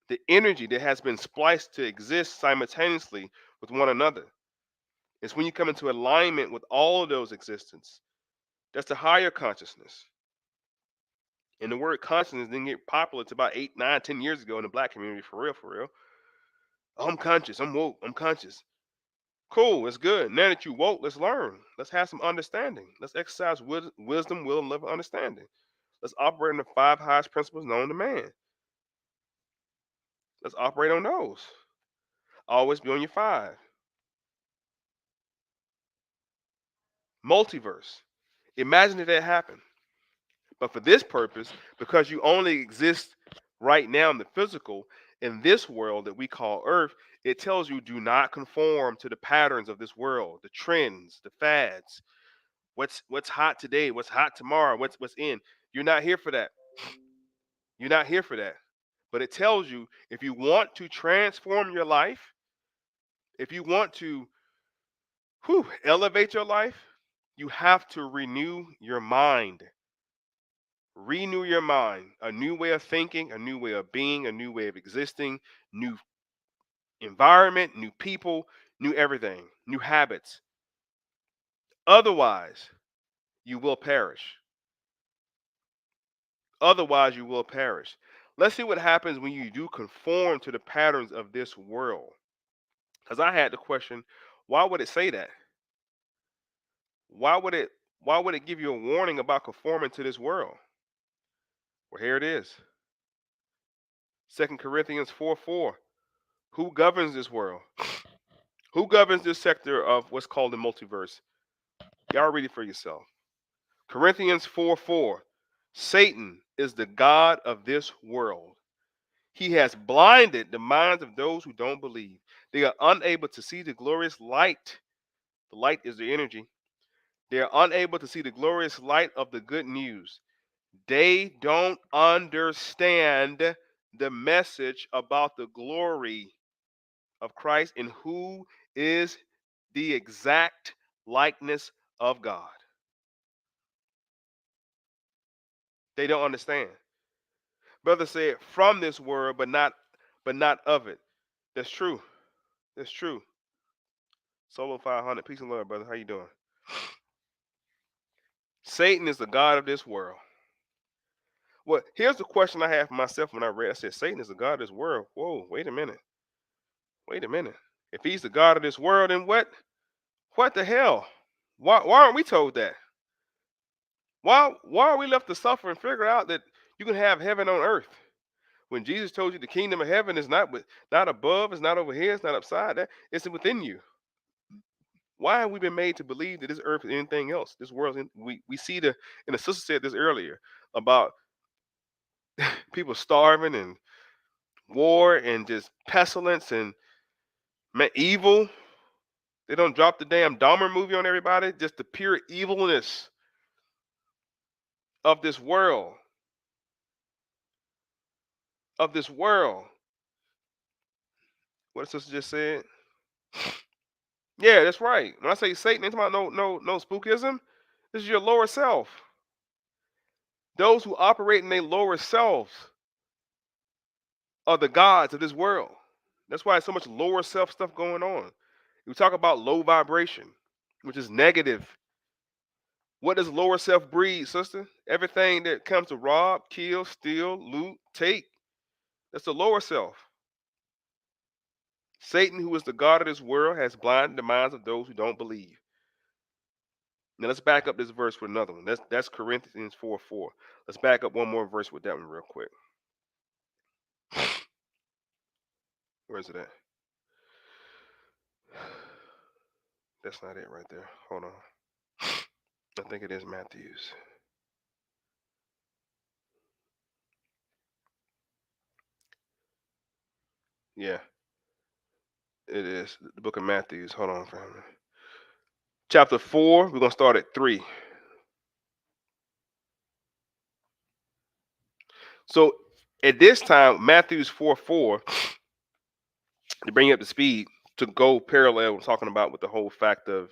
that has been spliced to exist simultaneously with one another. It's when you come into alignment with all of those existence. That's the higher consciousness. And the word consciousness didn't get popular to about 8, 9, 10 years ago in the black community, for real, for real. Oh, I'm conscious, I'm woke, I'm conscious. Cool, it's good. Now that you woke, let's learn. Let's have some understanding. Let's exercise wisdom, will, and love, and understanding. Let's operate in the five highest principles known to man. Let's operate on those. Always be on your five. Multiverse. Imagine if that happened. But for this purpose, because you only exist right now in the physical, in this world that we call Earth, it tells you do not conform to the patterns of this world, the trends, the fads, what's hot today, what's hot tomorrow, what's in. You're not here for that. You're not here for that. But it tells you if you want to transform your life, if you want to elevate your life, you have to renew your mind. Renew your mind. A new way of thinking, a new way of being, a new way of existing, new environment, new people, new everything, new habits. Otherwise, you will perish. Otherwise, you will perish. Let's see what happens when you do conform to the patterns of this world. Because I had the question, why would it say that? Why would it why would it give you a warning about conforming to this world? Well, here it is. 2 Corinthians 4:4. Who governs this world? Who governs this sector of what's called the multiverse? Y'all read it for yourself. Corinthians 4:4. Satan is the God of this world. He has blinded the minds of those who don't believe. They are unable to see the glorious light. The light is the energy. They are unable to see the glorious light of the good news. They don't understand the message about the glory of Christ and who is the exact likeness of God. They don't understand. Brother said, from this world, but not of it. That's true. That's true. Solo 500. Peace and love, brother. How you doing? Satan is the God of this world. Well, here's the question I had for myself when I read. I said, Satan is the God of this world. Whoa, wait a minute. Wait a minute. If he's the God of this world, then what? What the hell? Why aren't we told that? Why are we left to suffer and figure out that you can have heaven on earth? When Jesus told you the kingdom of heaven is not above, it's not over here, it's not upside that, it's within you. Why have we been made to believe that this earth is anything else? This world, we see and the sister said this earlier about people starving and war and just pestilence and evil. They don't drop the damn Dahmer movie on everybody. Just the pure evilness of this world. Of this world. What the sister just said. Yeah, that's right. When I say Satan, it's about no spookism. This is your lower self. Those who operate in their lower selves are the gods of this world. That's why there's so much lower self stuff going on. We talk about low vibration, which is negative. What does lower self breed, sister? Everything that comes to rob, kill, steal, loot, take. That's the lower self. Satan, who is the god of this world, has blinded the minds of those who don't believe. Now let's back up this verse with another one. That's Corinthians 4:4. Let's back up one more verse with that one real quick. Where is it at? That's not it right there. Hold on. I think it is Matthew's. Yeah, it is. The book of Matthew's. Hold on, family. Chapter 4, we're going to start at 3. So at this time, Matthew's 4:4, to bring you up to speed, to go parallel, we're talking about with the whole fact of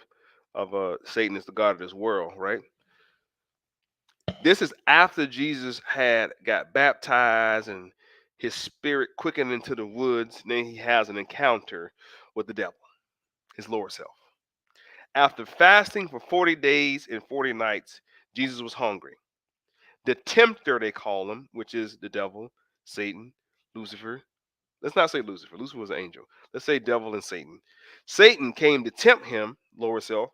Satan is the god of this world, right? This is after Jesus had got baptized and his spirit quickened into the woods. And then he has an encounter with the devil, his lower self. After fasting for 40 days and 40 nights, Jesus was hungry. The tempter, they call him, which is the devil, Satan, Lucifer. Let's not say Lucifer. Lucifer was an angel. Let's say devil and Satan. Satan came to tempt him, lower self,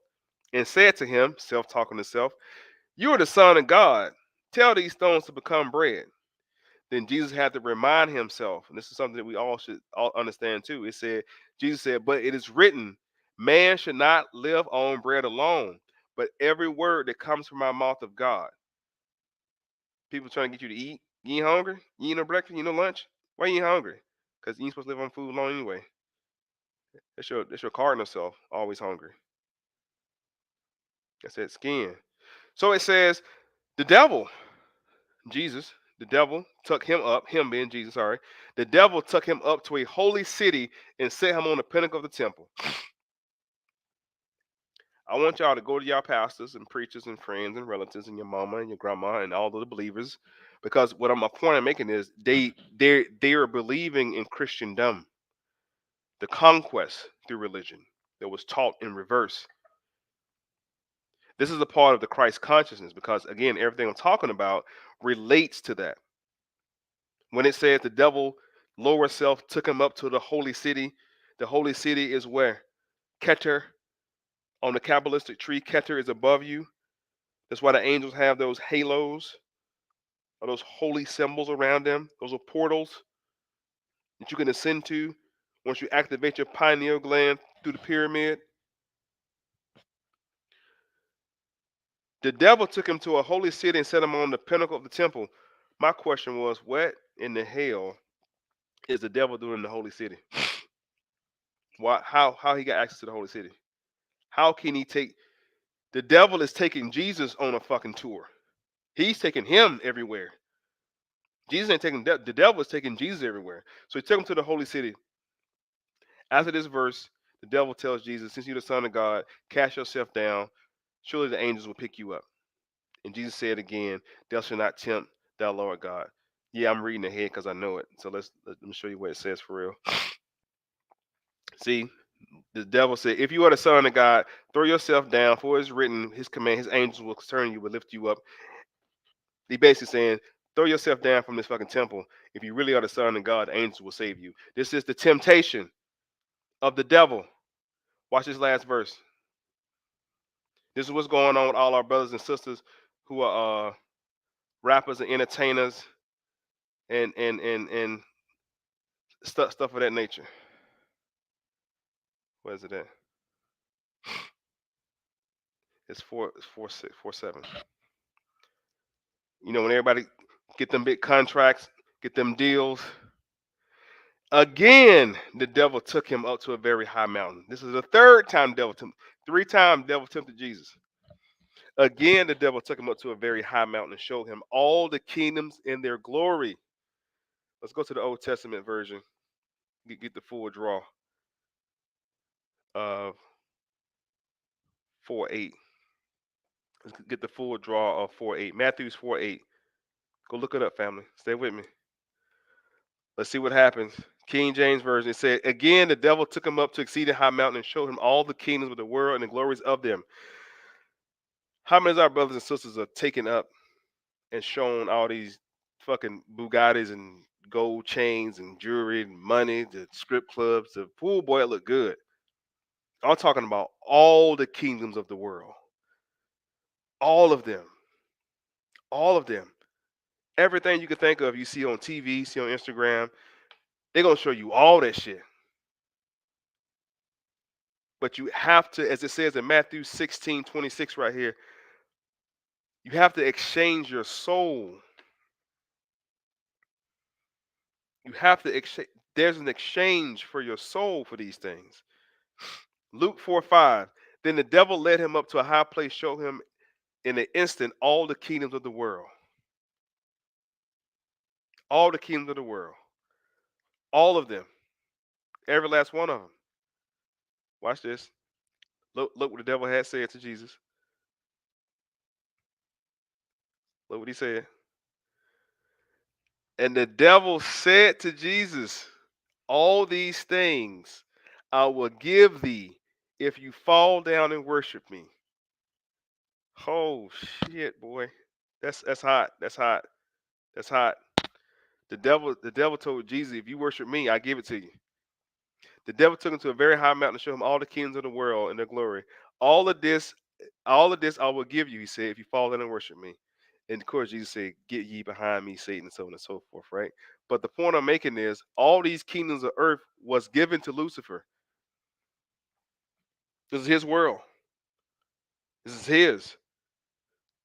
and said to him, self talking to self, "You are the Son of God. Tell these stones to become bread." Then Jesus had to remind himself, and this is something that we all should all understand too. Jesus said, "But it is written, man should not live on bread alone, but every word that comes from my mouth of God." People trying to get you to eat. You ain't hungry? You ain't no breakfast? You ain't no lunch? Why you ain't hungry? Because you ain't supposed to live on food alone anyway. That's your cardinal self, always hungry. That's that skin. So it says, the devil, Jesus, the devil took him up, him being Jesus, sorry. The devil took him up to a holy city and set him on the pinnacle of the temple. I want y'all to go to y'all pastors and preachers and friends and relatives and your mama and your grandma and all of the believers, because what my point I'm making is they are believing in Christendom, the conquest through religion that was taught in reverse. This is a part of the Christ consciousness because, again, everything I'm talking about relates to that. When it says the devil, lower self, took him up to the holy city is where? Keter, on the Kabbalistic tree, Keter is above you. That's why the angels have those halos, or those holy symbols around them. Those are portals that you can ascend to once you activate your pineal gland through the pyramid. The devil took him to a holy city and set him on the pinnacle of the temple. My question was, what in the hell is the devil doing in the holy city? Why? How he got access to the holy city? How can he take? The devil is taking Jesus on a fucking tour. He's taking him everywhere. Jesus ain't taking the devil is taking Jesus everywhere. So he took him to the holy city. After this verse, the devil tells Jesus, "Since you're the Son of God, cast yourself down. Surely the angels will pick you up." And Jesus said again, "Thou shalt not tempt thou Lord God." Yeah, I'm reading ahead because I know it. So let me show you what it says for real. See, the devil said, "If you are the Son of God, throw yourself down, for it is written, his command, his angels will concern you, will lift you up." He basically saying, throw yourself down from this fucking temple. If you really are the Son of God, the angels will save you. This is the temptation of the devil. Watch this last verse. This is what's going on with all our brothers and sisters who are rappers and entertainers and stuff of that nature. Where's it at? It's 4:7. You know, when everybody get them big contracts, get them deals. Again, the devil took him up to a very high mountain. This is the third time the devil tempted. 3 times the devil tempted Jesus. Again, the devil took him up to a very high mountain and showed him all the kingdoms in their glory. Let's go to the Old Testament version. Get the full draw of 4:8. Let's get the full draw of 4:8. Matthew's 4:8. Go look it up, family. Stay with me. Let's see what happens. King James Version, it said, "Again, the devil took him up to exceeding high mountain and showed him all the kingdoms of the world and the glories of them." How many of our brothers and sisters are taken up and shown all these fucking Bugattis and gold chains and jewelry and money, the strip clubs, the pool boy look good. I'm talking about all the kingdoms of the world. All of them. All of them. Everything you can think of, you see on TV, see on Instagram, they're going to show you all that shit. But you have to, as it says in Matthew 16:26 right here, you have to exchange your soul. You have to exchange. There's an exchange for your soul for these things. Luke 4:5. Then the devil led him up to a high place, showed him in an instant all the kingdoms of the world. All the kingdoms of the world. All of them. Every last one of them. Watch this. Look what the devil had said to Jesus. Look what he said. And the devil said to Jesus, all these things I will give thee if you fall down and worship me. Oh shit, boy. That's hot. That's hot. That's hot. The devil told Jesus, if you worship me, I give it to you. The devil took him to a very high mountain to show him all the kingdoms of the world and their glory. All of this I will give you, he said, if you fall down and worship me. And of course, Jesus said, get ye behind me, Satan, and so on and so forth, right? But the point I'm making is all these kingdoms of earth was given to Lucifer. This is his world. This is his.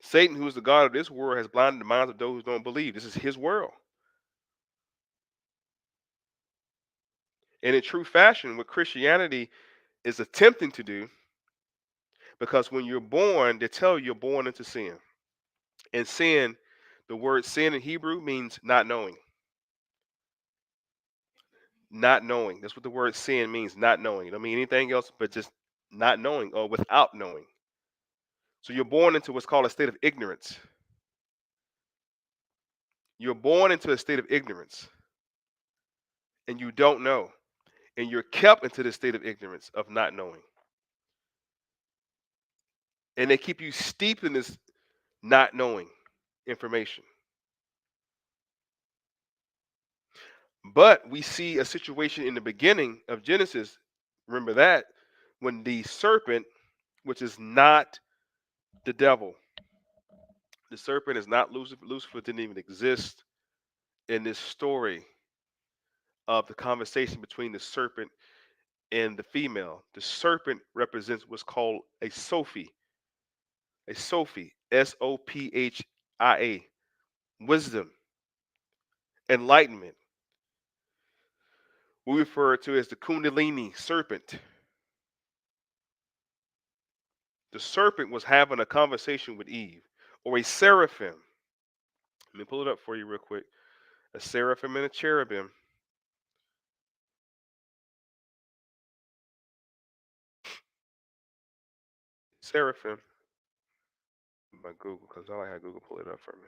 Satan, who is the God of this world, has blinded the minds of those who don't believe. This is his world. And in true fashion, what Christianity is attempting to do, because when you're born, they tell you you're born into sin. And sin, the word sin in Hebrew means not knowing. Not knowing. That's what the word sin means, not knowing. It don't mean anything else but just not knowing or without knowing. So you're born into what's called a state of ignorance. You're born into a state of ignorance. And you don't know. And you're kept into this state of ignorance of not knowing. And they keep you steeped in this not knowing information. But we see a situation in the beginning of Genesis. Remember that when the serpent, which is not the devil, the serpent is not Lucifer. Lucifer didn't even exist in this story of the conversation between the serpent and the female. The serpent represents what's called a Sophie. A Sophie, Sophia, wisdom, enlightenment. We refer to as the Kundalini serpent. The serpent was having a conversation with Eve, or a seraphim. Let me pull it up for you real quick. A seraphim and a cherubim. Seraphim. By Google, because I like how Google pull it up for me.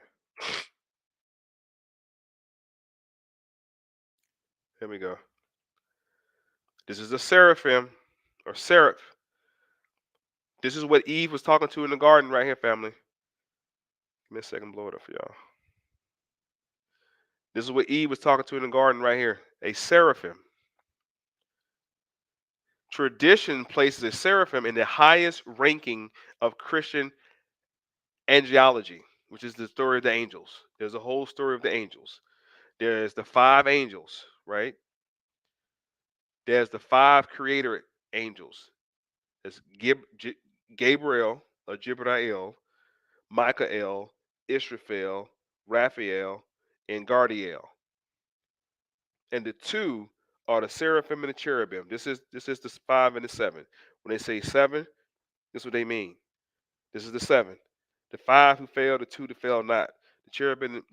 Here we go. This is a seraphim or seraph. This is what Eve was talking to in the garden right here, family. Give me a second, blow it up for y'all. This is what Eve was talking to in the garden right here. A seraphim. Tradition places a seraphim in the highest ranking of Christian angelology, which is the story of the angels. There's a whole story of the angels. There's the 5 angels, right? There's the 5 creator angels. There's Gabriel or Jibrail, Michael, Israfel, Raphael, and Gardiel. And the 2 are the seraphim and the cherubim. This is the 5 and the 7. When they say 7, this is what they mean. This is the 7. The 5 who fell, the 2 that fell not. The cherubim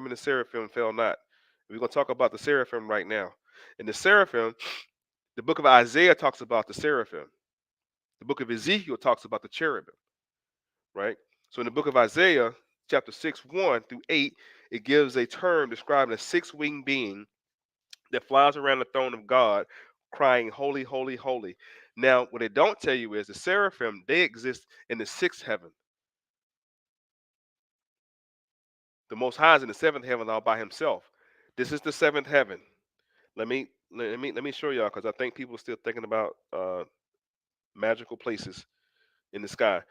and the seraphim fell not. We're going to talk about the seraphim right now. And the seraphim, the book of Isaiah talks about the seraphim. The book of Ezekiel talks about the cherubim, right? So in the book of Isaiah, chapter 6, 1 through 8, it gives a term describing a 6-winged being that flies around the throne of God, crying, holy, holy, holy. Now, what they don't tell you is the seraphim, they exist in the 6th heaven. The Most High is in the 7th heaven all by himself. This is the seventh heaven. Let me show y'all because I think people are still thinking about magical places in the sky.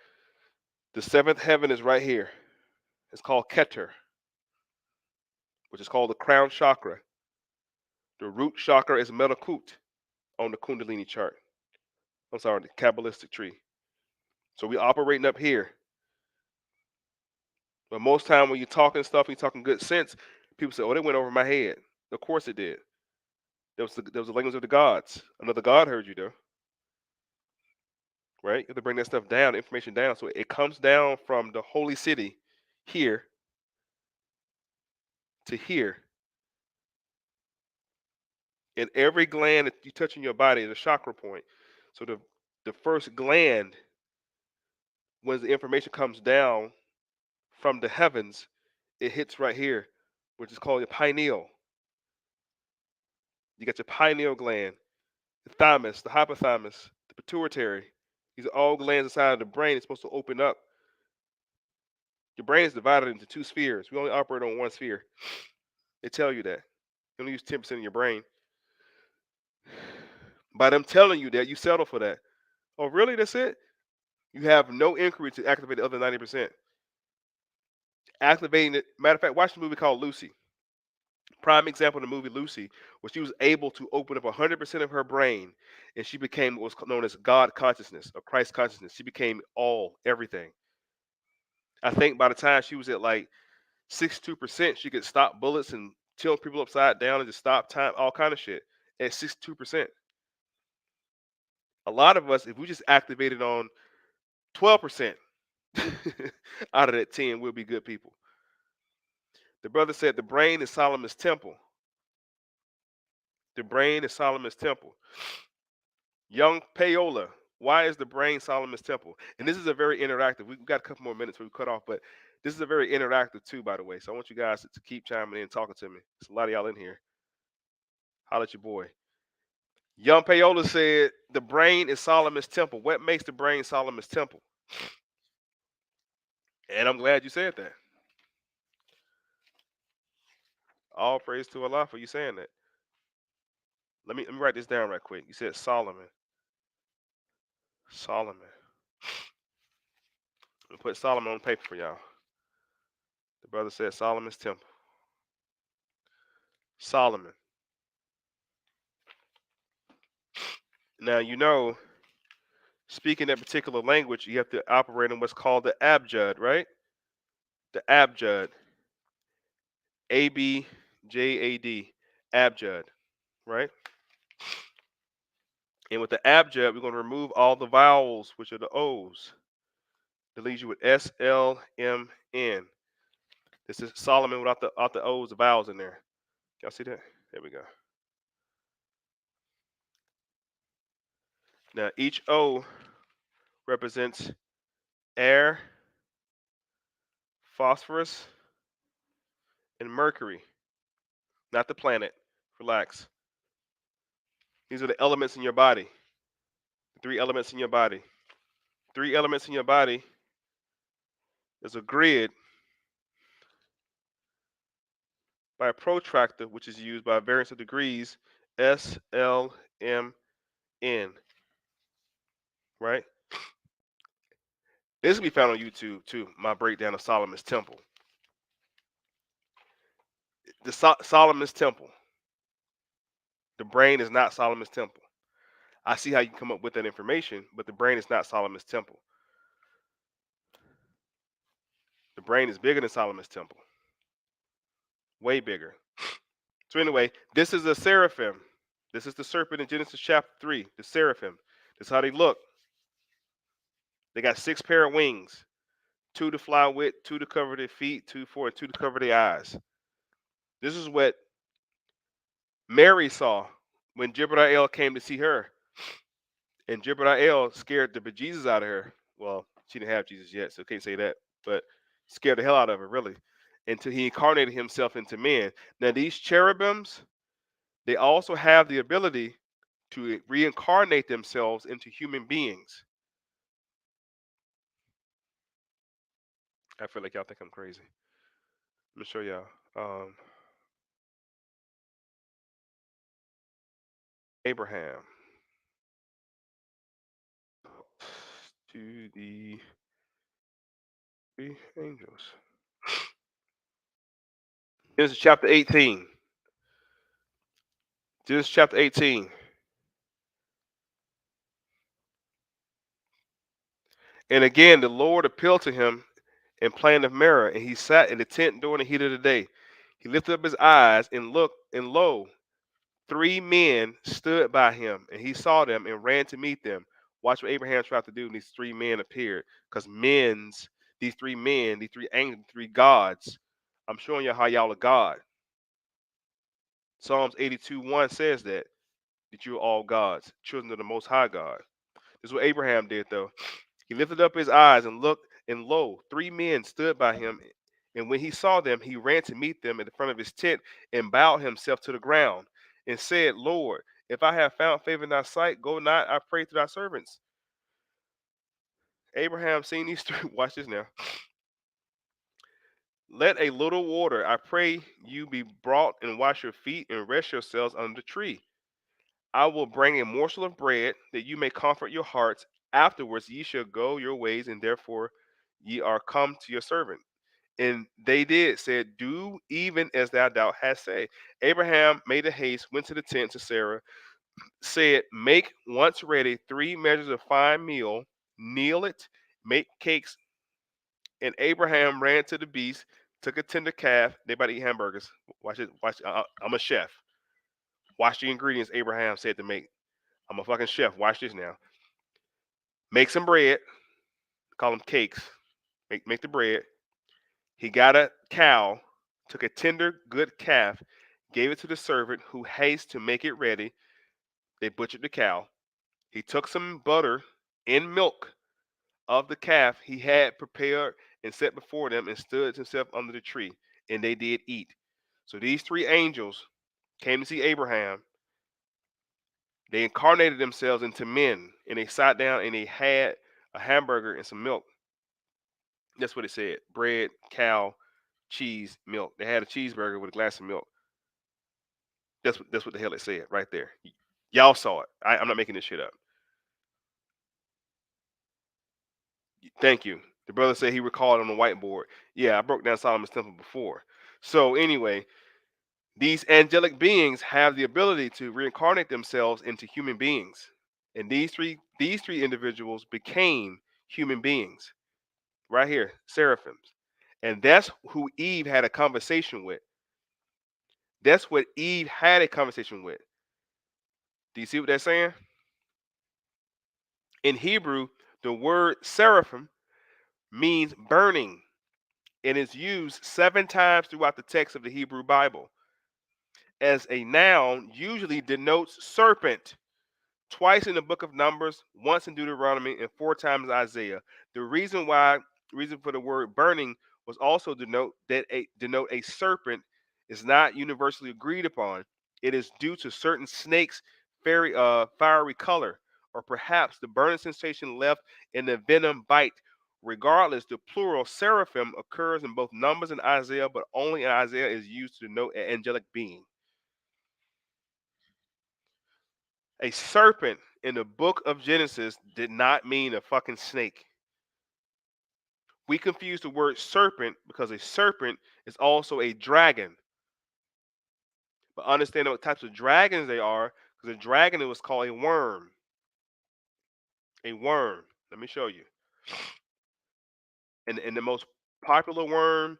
The seventh heaven is right here. It's called Keter, which is called the crown chakra. The root chakra is Melakut on the Kundalini chart. I'm sorry, the Kabbalistic tree. So we operating up here. But most time when you're talking stuff, you're talking good sense, people say, "Oh, they went over my head." Of course it did. There was the language of the gods. Another god heard you though, right? You have to bring that stuff down, the information down, so it comes down from the holy city here to here. And every gland that you touch in your body is a chakra point. So the first gland, when the information comes down from the heavens, it hits right here, which is called your pineal. You got your pineal gland, the thymus, the hypothalamus, the pituitary. These are all glands inside of the brain. It's supposed to open up. Your brain is divided into two spheres. We only operate on one sphere. They tell you that. You only use 10% of your brain. By them telling you that, you settle for that. Oh, really? That's it? You have no inquiry to activate the other 90%. Activating it. Matter of fact, watch the movie called Lucy. Prime example of the movie Lucy, where she was able to open up 100% of her brain, and she became what was known as God consciousness or Christ consciousness. She became all, everything. I think by the time she was at like 62%, she could stop bullets and tilt people upside down and just stop time, all kind of shit at 62%. A lot of us, if we just activated on 12% out of that 10, we'll be good people. The brother said the brain is Solomon's temple. The brain is Solomon's temple. Young Payola, why is the brain Solomon's temple? And this is a very interactive. We've got a couple more minutes before we cut off, but this is a very interactive too, by the way. So I want you guys to keep chiming in and talking to me. There's a lot of y'all in here. Holla at your boy. Young Payola said the brain is Solomon's temple. What makes the brain Solomon's temple? And I'm glad you said that. All praise to Allah for you saying that. Let me write this down right quick. You said Solomon. Solomon. I'll put Solomon on paper for y'all. The brother said Solomon's temple. Solomon. Now you know, speaking that particular language, you have to operate in what's called the abjad, right? The abjad. A-B-J-A-D. Abjad, right? And with the abjad, we're going to remove all the vowels, which are the O's. That leaves you with S-L-M-N. This is Solomon without the O's, the vowels in there. Y'all see that? There we go. Now each O represents air, phosphorus, and mercury. Not the planet. Relax. These are the elements in your body. The three elements in your body. Three elements in your body. There's a grid by a protractor, which is used by variance of degrees, S-L-M-N. Right? This will be found on YouTube too. My breakdown of Solomon's Temple. The Solomon's Temple. The brain is not Solomon's Temple. I see how you come up with that information, but the brain is not Solomon's Temple. The brain is bigger than Solomon's Temple. Way bigger. So anyway, this is a seraphim. This is the serpent in Genesis chapter 3, the seraphim. That's how they look. They got 6 pair of wings, 2 to fly with, 2 to cover their feet, 2 to cover their eyes. This is what Mary saw when Jibrail came to see her. And Jibrail scared the bejesus out of her. Well, she didn't have Jesus yet, so can't say that. But scared the hell out of her, really, until he incarnated himself into men. Now, these cherubims, they also have the ability to reincarnate themselves into human beings. I feel like y'all think I'm crazy. Let me show y'all. Abraham to the three angels. Genesis chapter 18. Genesis chapter 18. And again, the Lord appealed to him in plain of Merah, and he sat in the tent during the heat of the day. He lifted up his eyes and looked, and lo, three men stood by him, and he saw them and ran to meet them. Watch what Abraham tried to do when these three men appeared. Because these three men, these three angels, three gods, I'm showing you how y'all are God. Psalms 82:1 says that you're all gods, children of the Most High God. This is what Abraham did, though. He lifted up his eyes and looked, and lo, three men stood by him. And when he saw them, he ran to meet them in the front of his tent and bowed himself to the ground and said, Lord, if I have found favor in thy sight, go not, I pray, to thy servants. Abraham seen these three. Watch this now. Let a little water, I pray you, be brought, and wash your feet and rest yourselves under the tree. I will bring a morsel of bread that you may comfort your hearts. Afterwards ye shall go your ways, and therefore ye are come to your servant. And they said, do even as thou hast said. Abraham made a haste, went to the tent to Sarah, said, make once ready 3 measures of fine meal, kneal it, make cakes. And Abraham ran to the beast, took a tender calf. They about to eat hamburgers. Watch it. Watch. I'm a chef. Watch the ingredients Abraham said to make. I'm a fucking chef. Watch this now. Make some bread. Call them cakes. Make the bread. He got a cow, took a tender, good calf, gave it to the servant who hasted to make it ready. They butchered the cow. He took some butter and milk of the calf he had prepared and set before them, and stood himself under the tree. And they did eat. So these three angels came to see Abraham. They incarnated themselves into men, and they sat down and they had a hamburger and some milk. That's what it said: bread, cow, cheese, milk. They had a cheeseburger with a glass of milk. That's what the hell it said right there. Y'all saw it. I'm not making this shit up. Thank you. The brother said he recalled on the whiteboard. Yeah, I broke down Solomon's temple before. So anyway, these angelic beings have the ability to reincarnate themselves into human beings, and these three individuals became human beings. Right here, seraphims, and that's who Eve had a conversation with. That's what Eve had a conversation with. Do you see what they're saying? In Hebrew, the word seraphim means burning and is used 7 times throughout the text of the Hebrew Bible. As a noun, usually denotes serpent, twice in the book of Numbers, once in Deuteronomy, and 4 times in Isaiah. The reason for the word burning was also denote a serpent is not universally agreed upon. It is due to certain snakes' fiery color, or perhaps the burning sensation left in the venom bite. Regardless, the plural seraphim occurs in both Numbers and Isaiah, but only in Isaiah is used to denote an angelic being. A serpent in the book of Genesis did not mean a fucking snake. We confuse the word serpent because a serpent is also a dragon. But understand what types of dragons they are, because a dragon was called a worm. A worm. Let me show you. And the most popular worm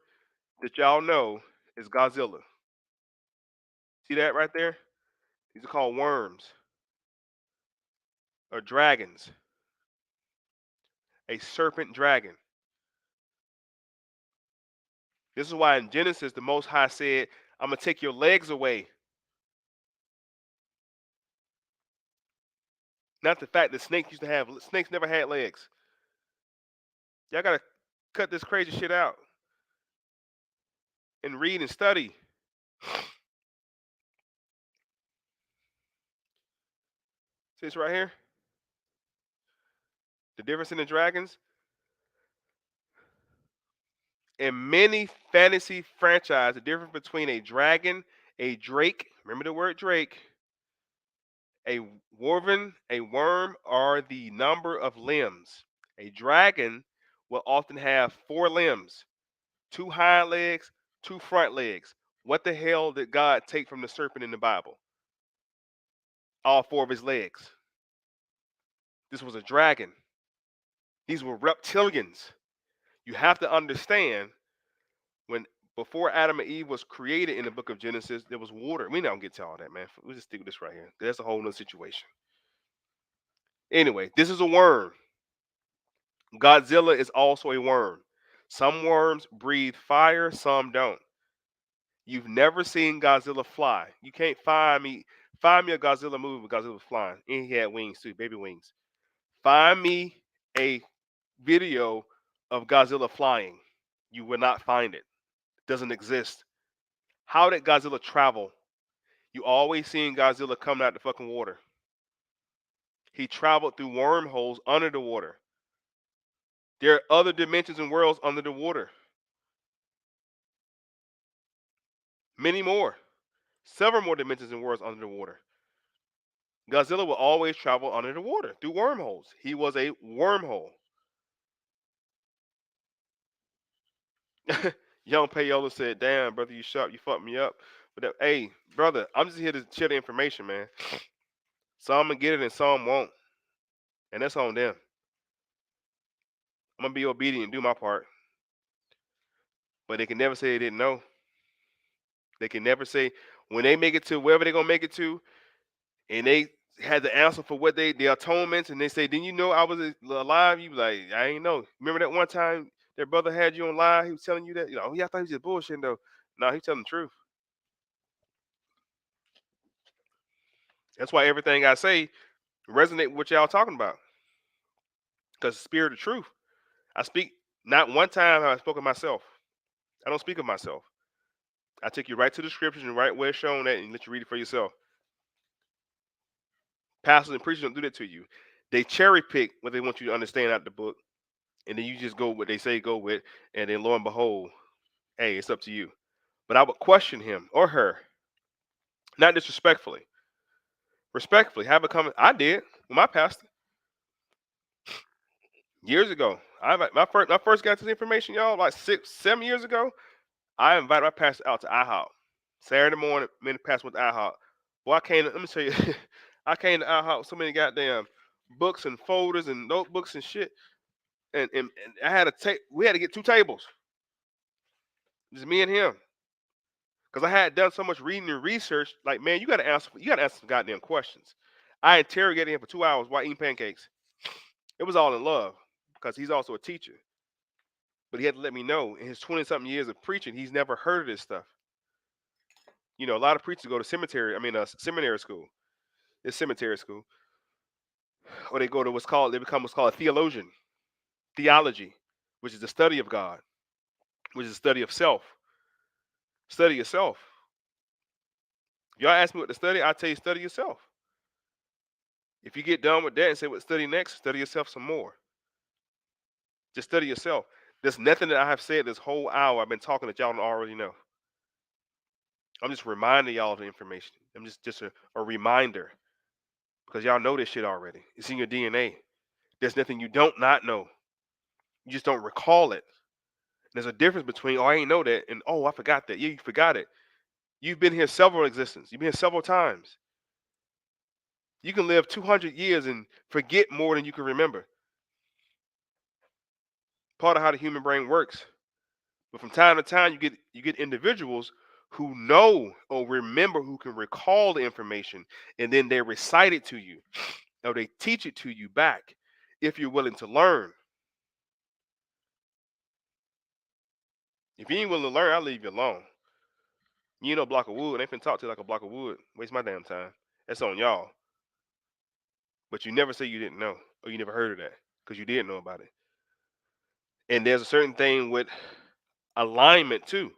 that y'all know is Godzilla. See that right there? These are called worms or dragons. A serpent dragon. This is why in Genesis the Most High said, I'm going to take your legs away. Not the fact that snakes never had legs. Y'all gotta cut this crazy shit out and read and study. See this right here? The difference in the dragons. In many fantasy franchise, the difference between a dragon, a drake, remember the word drake, A worm are the number of limbs. A dragon will often have 4 limbs, 2 hind legs, 2 front legs. What the hell did God take from the serpent in the Bible? All 4 of his legs. This was a dragon. These were reptilians. You have to understand when before Adam and Eve was created in the book of Genesis, there was water. We don't get to all that, man. We'll just stick with this right here. That's a whole nother situation. Anyway, this is a worm. Godzilla is also a worm. Some worms breathe fire, some don't. You've never seen Godzilla fly. You can't find me a Godzilla movie with Godzilla flying. And he had wings too, baby wings. Find me a video of Godzilla flying. You will not find it. It doesn't exist. How did Godzilla travel? You always seen Godzilla coming out the fucking water. He traveled through wormholes under the water. There are other dimensions and worlds under the water. Many more. Several more dimensions and worlds under the water. Godzilla will always travel under the water through wormholes. He was a wormhole. Young Payola said, "Damn, brother, you sharp. You fucked me up." But hey, brother, I'm just here to share the information, man. Some gonna get it and some won't, and that's on them. I'm gonna be obedient and do my part, but they can never say they didn't know. They can never say when they make it to wherever they're gonna make it to, and they had the answer for what their atonements, and they say, "Didn't you know I was alive?" You be like, "I ain't know." Remember that one time their brother had you on live? He was telling you that, yeah, I thought he was just bullshitting though. No, he's telling the truth. That's why everything I say resonate with what y'all talking about, because the spirit of truth. I speak not one time have I spoken myself. I don't speak of myself. I take you right to the scriptures and right where it's shown at and let you read it for yourself. Pastors and preachers don't do that to you. They cherry pick what they want you to understand out the book, and then you just go what they say go with, and then lo and behold, hey, it's up to you. But I would question him or her, not disrespectfully, respectfully. Have a comment. I did with my pastor years ago. My first got this information, y'all, like 6-7 years ago. I invited my pastor out to IHOP Saturday morning. Me and the pastor went to IHOP. Boy, let me tell you, I came to IHOP with so many goddamn books and folders and notebooks and shit. And I had we had to get 2 tables. Just me and him. Because I had done so much reading and research. Like, man, you gotta answer some goddamn questions. I interrogated him for 2 hours while eating pancakes. It was all in love, because he's also a teacher. But he had to let me know in his 20-something years of preaching, he's never heard of this stuff. A lot of preachers go to seminary school. It's cemetery school. Or they go to they become what's called a theologian. Theology, which is the study of God, which is the study of self. Study yourself. If y'all ask me what to study, I tell you study yourself. If you get done with that and say what study next, study yourself some more. Just study yourself. There's nothing that I have said this whole hour I've been talking that y'all don't already know. I'm just reminding y'all of the information. I'm just a reminder, because y'all know this shit already. It's in your DNA. There's nothing you don't not know. You just don't recall it. There's a difference between, oh, I ain't know that, and oh, I forgot that. Yeah, you forgot it. You've been here several existences. You've been here several times. You can live 200 years and forget more than you can remember. Part of how the human brain works. But from time to time, you get individuals who know or remember, who can recall the information, and then they recite it to you, or they teach it to you back, if you're willing to learn. If you ain't willing to learn, I'll leave you alone. You ain't no block of wood. I ain't finna talk to you like a block of wood. Waste my damn time. That's on y'all. But you never say you didn't know, or you never heard of that, because you did know about it. And there's a certain thing with alignment too.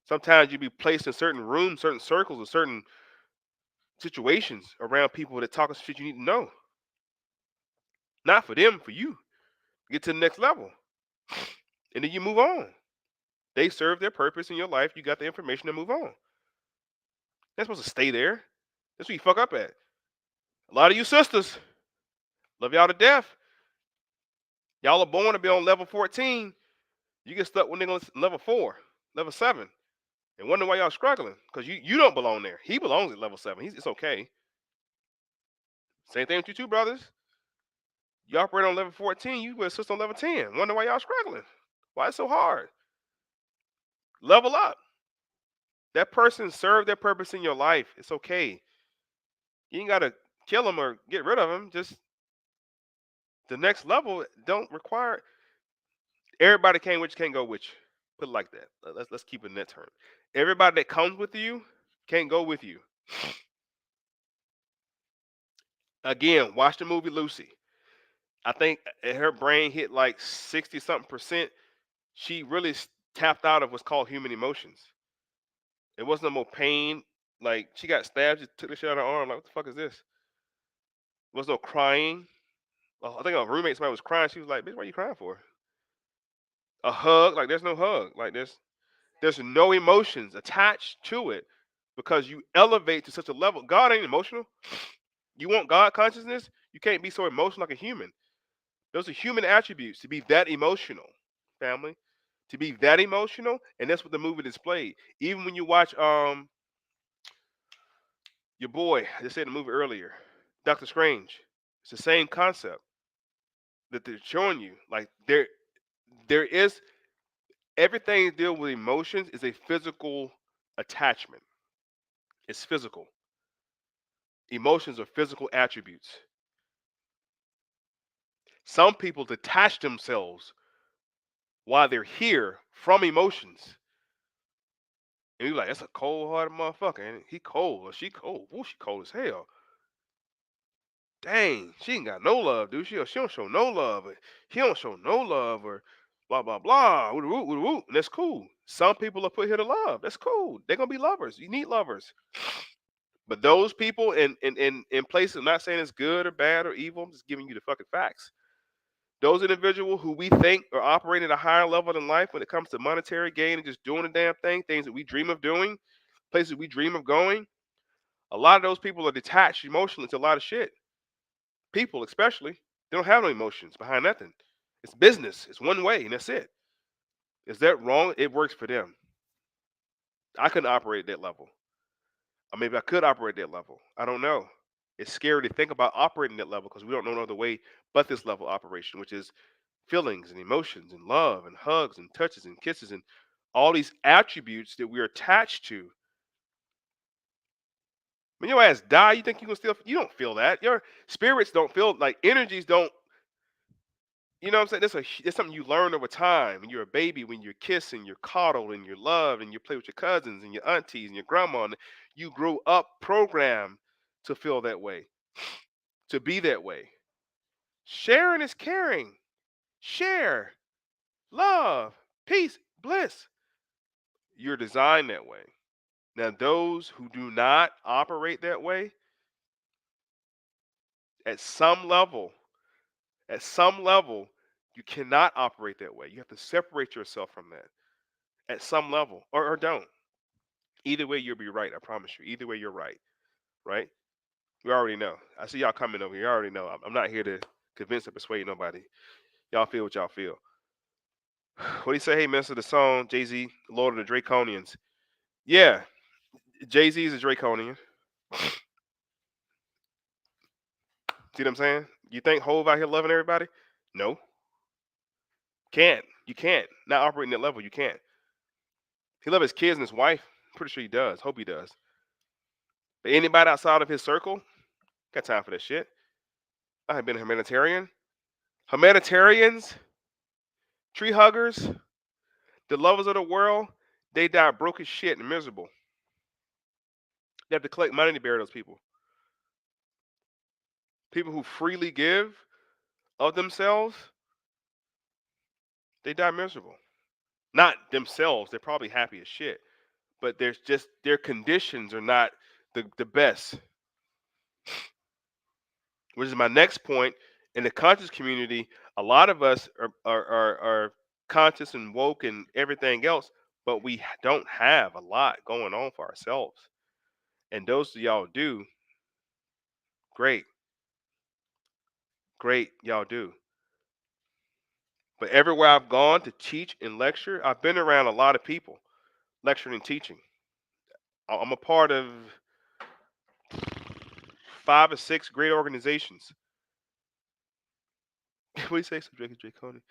Sometimes you be placed in certain rooms, certain circles, or certain situations around people that talk shit you need to know. Not for them, for you. Get to the next level. And then you move on. They serve their purpose in your life. You got the information to move on. They're supposed to stay there. That's what you fuck up at. A lot of you sisters, love y'all to death. Y'all are born to be on level 14. You get stuck when they're on level 4, level 7, and wonder why y'all struggling. Because you don't belong there. He belongs at level 7. It's okay. Same thing with you two brothers. You operate on level 14, you with a sister on level 10. Wonder why y'all struggling. Why it's so hard? Level up. That person served their purpose in your life. It's okay. You ain't gotta kill them or get rid of them. Just the next level don't require everybody came with you, can't go with you. Put it like that. Let's keep it in that term. Everybody that comes with you can't go with you. Again, watch the movie Lucy. I think her brain hit like 60 something percent. She really tapped out of what's called human emotions. It wasn't no more pain. Like she got stabbed, just took the shit out of her arm. Like, what the fuck is this? There was no crying. I think a roommate, somebody was crying. She was like, "Bitch, what are you crying for?" A hug, like there's no hug. Like there's no emotions attached to it because you elevate to such a level. God ain't emotional. You want God consciousness? You can't be so emotional like a human. Those are human attributes to be that emotional, family. To be that emotional, and that's what the movie displayed. Even when you watch your boy, I just said the movie earlier, Doctor Strange. It's the same concept that they're showing you. Like there is everything deal with emotions is a physical attachment. It's physical. Emotions are physical attributes. Some people detach themselves while they're here from emotions. And you're like, that's a cold hearted motherfucker. And he cold or she cold. Ooh, she cold as hell. Dang, she ain't got no love, dude. She don't show no love. Or he don't show no love or blah blah blah. Woo, woo, woo, woo. And that's cool. Some people are put here to love. That's cool. They're gonna be lovers. You need lovers. But those people in places, I'm not saying it's good or bad or evil, I'm just giving you the fucking facts. Those individuals who we think are operating at a higher level in life when it comes to monetary gain and just doing the damn thing, things that we dream of doing, places we dream of going, a lot of those people are detached emotionally to a lot of shit. People, especially, they don't have no emotions behind nothing. It's business. It's one way, and that's it. Is that wrong? It works for them. I couldn't operate at that level. Or maybe I could operate at that level. I don't know. It's scary to think about operating that level because we don't know no other way but this level of operation, which is feelings and emotions and love and hugs and touches and kisses and all these attributes that we're attached to. When your ass die, you think you can still you don't feel that. Your spirits don't feel like energies don't. You know what I'm saying? That's something you learn over time. When you're a baby, when you're kissing, you're coddled, and you're loved, and you play with your cousins and your aunties and your grandma, and you grew up programmed to feel that way, to be that way. Sharing is caring. Share, love, peace, bliss. You're designed that way. Now, those who do not operate that way, at some level, at some level, you cannot operate that way. You have to separate yourself from that at some level, or don't. Either way, you'll be right. I promise you. Either way, you're right. Right? You already know. I see y'all coming over here. You already know. I'm not here to convince or persuade nobody. Y'all feel what y'all feel. What do you say? Hey, Minister, the song Jay Z, Lord of the Draconians. Yeah, Jay Z is a Draconian. See what I'm saying? You think Hove out here loving everybody? No, can't. You can't. Not operating that level. You can't. He loves his kids and his wife. Pretty sure he does. Hope he does. But anybody outside of his circle, got time for that shit. I have been a humanitarian. Humanitarians, tree huggers, the lovers of the world, they die broke as shit and miserable. They have to collect money to bury those people. People who freely give of themselves, they die miserable. Not themselves, they're probably happy as shit. But there's just their conditions are not the best. Which is my next point. In the conscious community, a lot of us are conscious and woke and everything else, but we don't have a lot going on for ourselves. And those of y'all do, Great. Great, y'all do. But everywhere I've gone to teach and lecture, I've been around a lot of people lecturing and teaching. I'm a part of 5 or 6 great organizations. What do you say, Subject Draconian?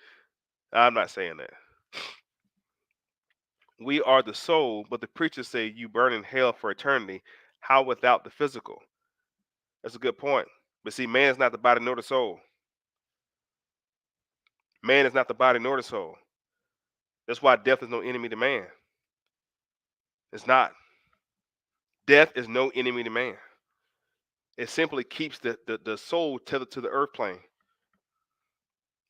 I'm not saying that. We are the soul, but the preachers say you burn in hell for eternity. How without the physical? That's a good point. But see, man is not the body nor the soul. Man is not the body nor the soul. That's why death is no enemy to man. It's not. Death is no enemy to man. It simply keeps the soul tethered to the earth plane.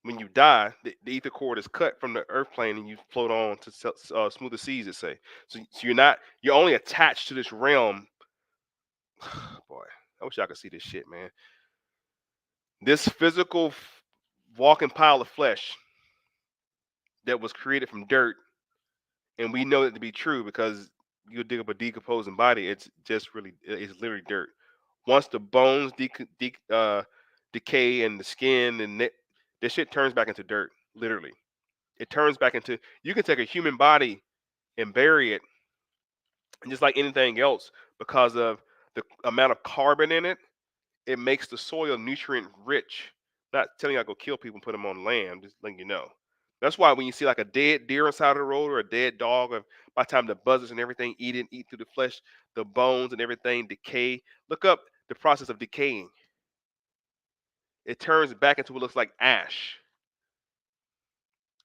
When you die, the ether cord is cut from the earth plane and you float on to smoother seas, it say. So you're only attached to this realm. Boy, I wish I could see this shit, man. This physical walking pile of flesh that was created from dirt, and we know it to be true because you dig up a decomposing body, it's literally dirt. Once the bones decay and the skin and this shit turns back into dirt, literally. It turns back into, you can take a human body and bury it, and just like anything else, because of the amount of carbon in it, it makes the soil nutrient rich. Not telling you I go kill people and put them on land, just letting you know. That's why when you see like a dead deer on the side of the road or a dead dog, or by the time the buzzards and everything eat through the flesh, the bones and everything decay. Look up the process of decaying. It turns back into what looks like ash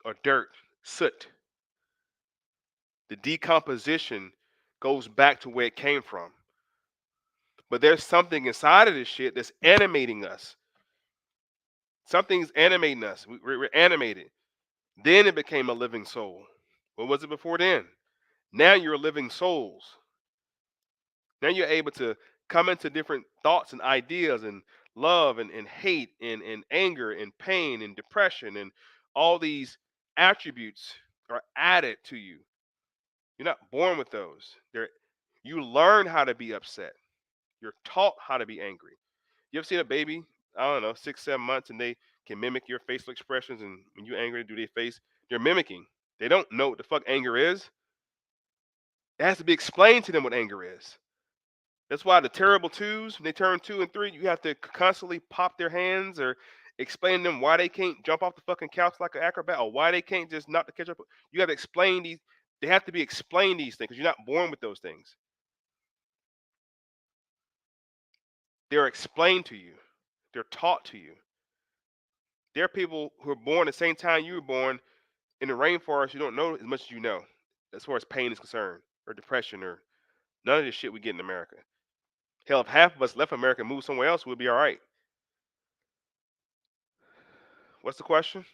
or dirt, soot. The decomposition goes back to where it came from. But there's something inside of this shit that's animating us. Something's animating us. We're animated. Then it became a living soul. What was it before then? Now you're living souls. Now you're able to come into different thoughts and ideas and love and hate and anger and pain and depression, and all these attributes are added to you. You're not born with those. You learn how to be upset. You're taught how to be angry. You ever seen a baby, I don't know, 6, 7 months, and they can mimic your facial expressions, and when you're angry, do their face? They're mimicking. They don't know what the fuck anger is. It has to be explained to them what anger is. That's why the terrible twos, when they turn 2 and 3, you have to constantly pop their hands or explain to them why they can't jump off the fucking couch like an acrobat, or why they can't just not to catch up. You have to explain these. They have to be explained these things because you're not born with those things. They're explained to you. They're taught to you. There are people who are born the same time you were born in the rainforest. You don't know as much as you know, as far as pain is concerned, or depression, or none of this shit we get in America. Hell, if half of us left America and moved somewhere else, we'd be all right. What's the question?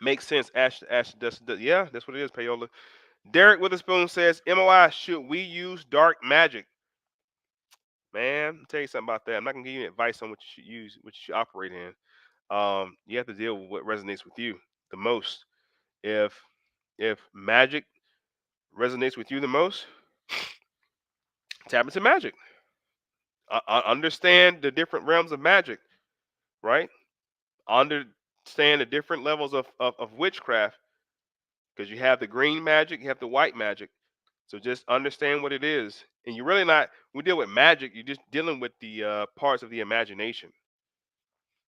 Makes sense. Ash, yeah, that's what it is, Payola. Derek Witherspoon says, MOI, should we use dark magic? Man, I'll tell you something about that. I'm not gonna give you advice on what you should use, what you should operate in. You have to deal with what resonates with you the most. If magic resonates with you the most, tap into magic. Understand the different realms of magic, right? Understand the different levels of witchcraft, because you have the green magic, you have the white magic. So just understand what it is. And you're really not, when we deal with magic, you're just dealing with the parts of the imagination.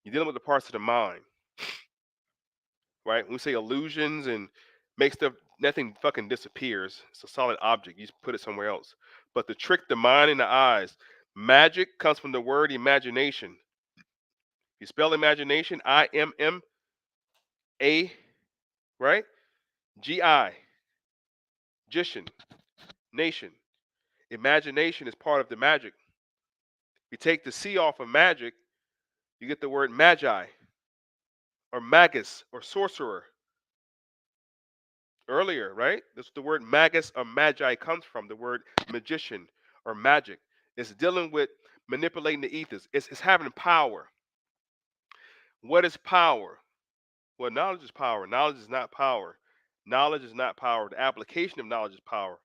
You're dealing with the parts of the mind, right? When we say illusions and make stuff, nothing fucking disappears. It's a solid object. You just put it somewhere else. But to trick the mind and the eyes, magic comes from the word imagination. You spell imagination, IMMA, right? GI, Jishin, nation. Imagination is part of the magic. You take the C off of magic, you get the word magi or magus or sorcerer. Earlier, right? That's the word magus or magi comes from, the word magician or magic. It's dealing with manipulating the ethers. It's having power. What is power? Well, knowledge is power. Knowledge is not power. Knowledge is not power. The application of knowledge is power.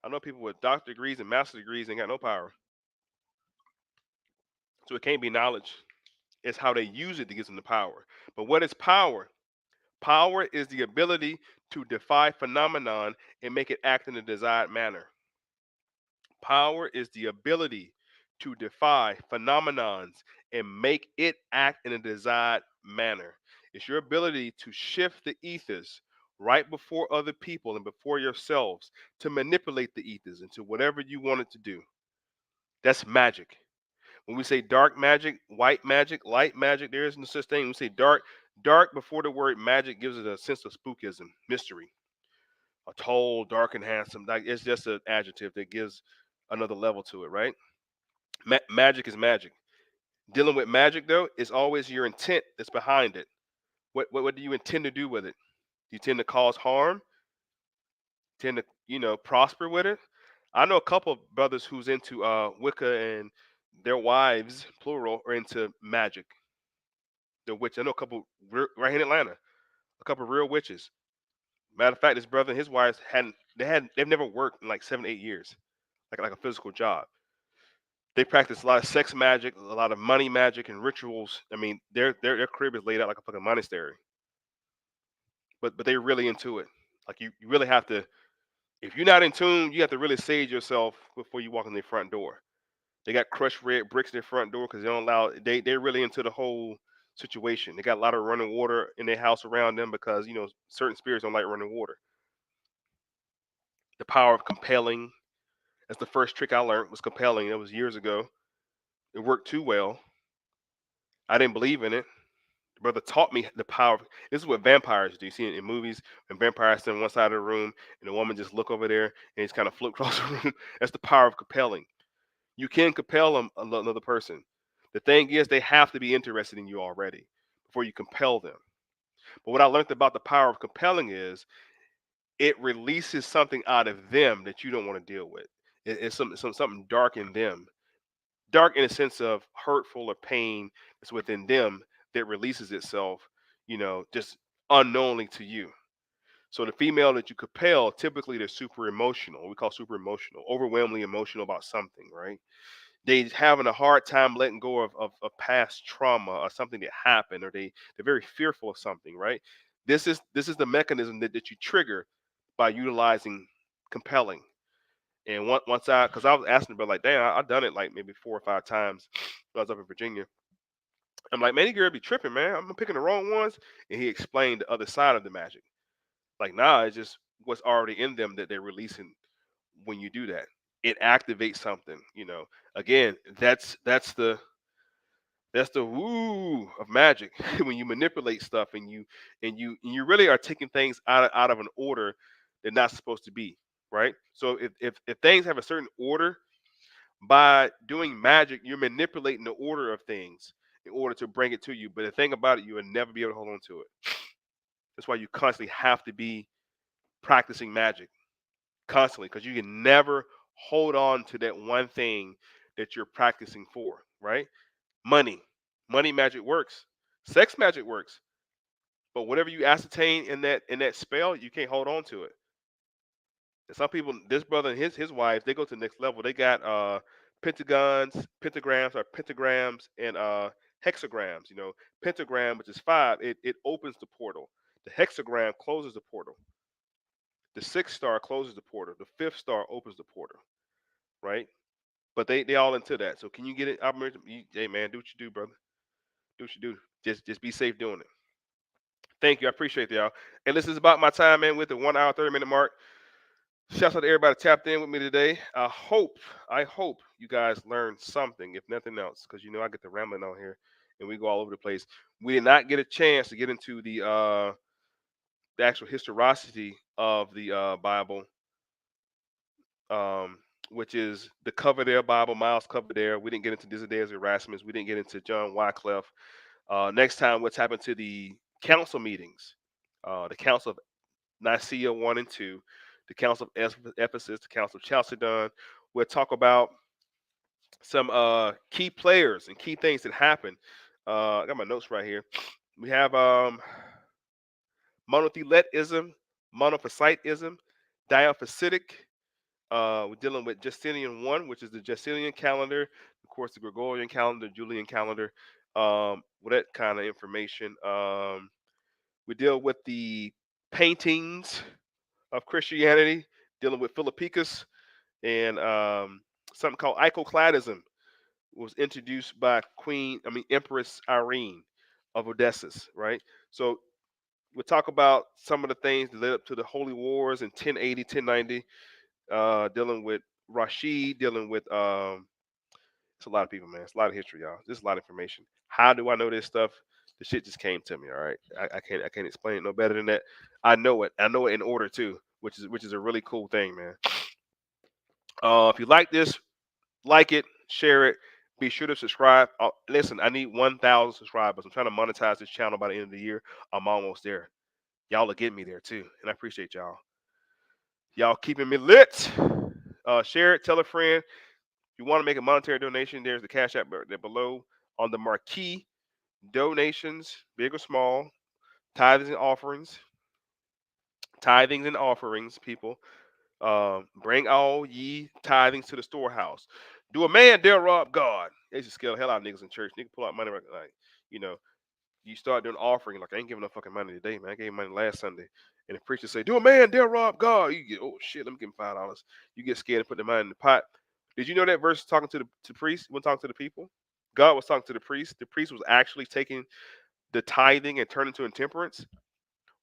I know people with doctor degrees and master degrees ain't got no power. So it can't be knowledge. It's how they use it that gives them the power. But what is power? Power is the ability to defy phenomenon and make it act in a desired manner. Power is the ability to defy phenomenons and make it act in a desired manner. It's your ability to shift the ethers right before other people and before yourselves to manipulate the ethers into whatever you want it to do. That's magic. When we say dark magic, white magic, light magic, there is no such thing. When we say dark before the word magic gives it a sense of spookism, mystery. A tall, dark, and handsome. Like it's just an adjective that gives another level to it, right? Magic is magic. Dealing with magic though, is always your intent that's behind it. What do you intend to do with it? Do you tend to cause harm? Tend to prosper with it? I know a couple of brothers who's into Wicca and their wives, plural, are into magic. The witch. I know a couple right here in Atlanta. A couple of real witches. Matter of fact, this brother and his wives they've never worked in like 7 8 years, like a physical job. They practice a lot of sex magic, a lot of money magic, and rituals. I mean, their crib is laid out like a fucking monastery. But they're really into it. Like you really have to. If you're not in tune, you have to really sage yourself before you walk in their front door. They got crushed red bricks in their front door because they don't allow. They're really into the whole situation. They got a lot of running water in their house around them because certain spirits don't like running water. The power of compelling. That's the first trick I learned was compelling. That was years ago. It worked too well. I didn't believe in it. The brother taught me the power. This is what vampires do. You see it in movies when vampires stand on one side of the room and the woman just look over there and just kind of float across the room. That's the power of compelling. You can compel another person. The thing is, they have to be interested in you already before you compel them. But what I learned about the power of compelling is it releases something out of them that you don't want to deal with. It's something dark in them, dark in a sense of hurtful or pain that's within them that releases itself, just unknowingly to you. So the female that you compel, typically they're super emotional. We call super emotional, overwhelmingly emotional about something, right? They having a hard time letting go of past trauma or something that happened, or they're very fearful of something, right? This is the mechanism that you trigger by utilizing compelling. And once because I was asking about like, damn, I've done it like maybe 4 or 5 times when I was up in Virginia. I'm like, man, you girl be tripping, man. I'm picking the wrong ones. And he explained the other side of the magic. Like, nah, it's just what's already in them that they're releasing when you do that. It activates something. Again, that's the woo of magic when you manipulate stuff and you really are taking things out of an order they're not supposed to be, right? So if things have a certain order, by doing magic you're manipulating the order of things in order to bring it to you. But the thing about it, you will never be able to hold on to it. That's why you constantly have to be practicing magic constantly, because you can never hold on to that one thing that you're practicing for, right? Money magic works, sex magic works, but whatever you ascertain in that spell, you can't hold on to it. And some people, this brother and his wife, they go to the next level. They got pentagrams or pentagrams and hexagrams. Pentagram, which is 5, it opens the portal. The hexagram closes the portal. The sixth star closes the portal. The fifth star opens the portal, right? But they all into that. So can you get it? Hey man, do what you do, brother. Do what you do. Just be safe doing it. Thank you. I appreciate y'all. And this is about my time, man, with the 1 hour, 30-minute mark. Shouts out to everybody tapped in with me today. I hope you guys learned something, if nothing else, because I get the rambling on here and we go all over the place. We did not get a chance to get into the actual historicity of the Bible, um, which is the Coverdale Bible, Miles Coverdale. We didn't get into Desiderius Erasmus. We didn't get into John Wycliffe. Next time, what's happened to the council meetings, the Council of Nicaea 1 and 2, the Council of Ephesus, the Council of Chalcedon. We'll talk about some key players and key things that happen. I got my notes right here. We have monothelitism, monophysitism, diaphysitic, We're dealing with Justinian 1, which is the Justinian calendar, of course, the Gregorian calendar, Julian calendar, with that kind of information. We deal with the paintings of Christianity, dealing with Philippicus, and something called iconoclasm was introduced by Empress Irene of Odysseus, right? So we'll talk about some of the things that led up to the Holy Wars in 1080, 1090, dealing with Rashid, dealing with it's a lot of people, man. It's a lot of history, y'all. Just a lot of information. How do I know this stuff? The shit just came to me. All right, I can't explain it no better than that. I know it. I know it in order too, which is a really cool thing, man. If you like this, like it, share it. Be sure to subscribe. Listen, I need 1,000 subscribers. I'm trying to monetize this channel by the end of the year. I'm almost there. Y'all will get me there too, and I appreciate y'all. Y'all keeping me lit. Share it. Tell a friend. If you want to make a monetary donation, there's the Cash App there below on the marquee. Donations, big or small, tithings and offerings. Tithings and offerings, people. Bring all ye tithings to the storehouse. Do a man dare rob God? They just scare the hell out of niggas in church. Niggas pull out money like, you know, you start doing offering. Like, I ain't giving no fucking money today, man. I gave money last Sunday. And the preacher say, do a man dare rob God? You get, oh shit, let me give him $5. You get scared and put the money in the pot. Did you know that verse talking to the priest? He wasn't talking to the people. God was talking to the priest. The priest was actually taking the tithing and turning to intemperance.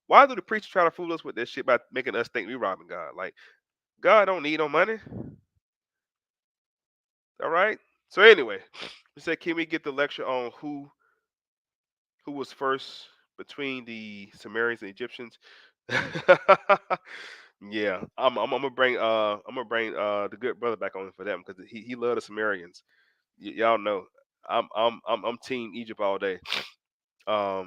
Why do the preachers try to fool us with this shit by making us think we robbing God? Like, God don't need no money. All right. So anyway, we said, can we get the lecture on who was first between the Sumerians and Egyptians? Yeah, I'm gonna bring the good brother back on for that because he loved the Sumerians. Y'all know I'm team Egypt all day. So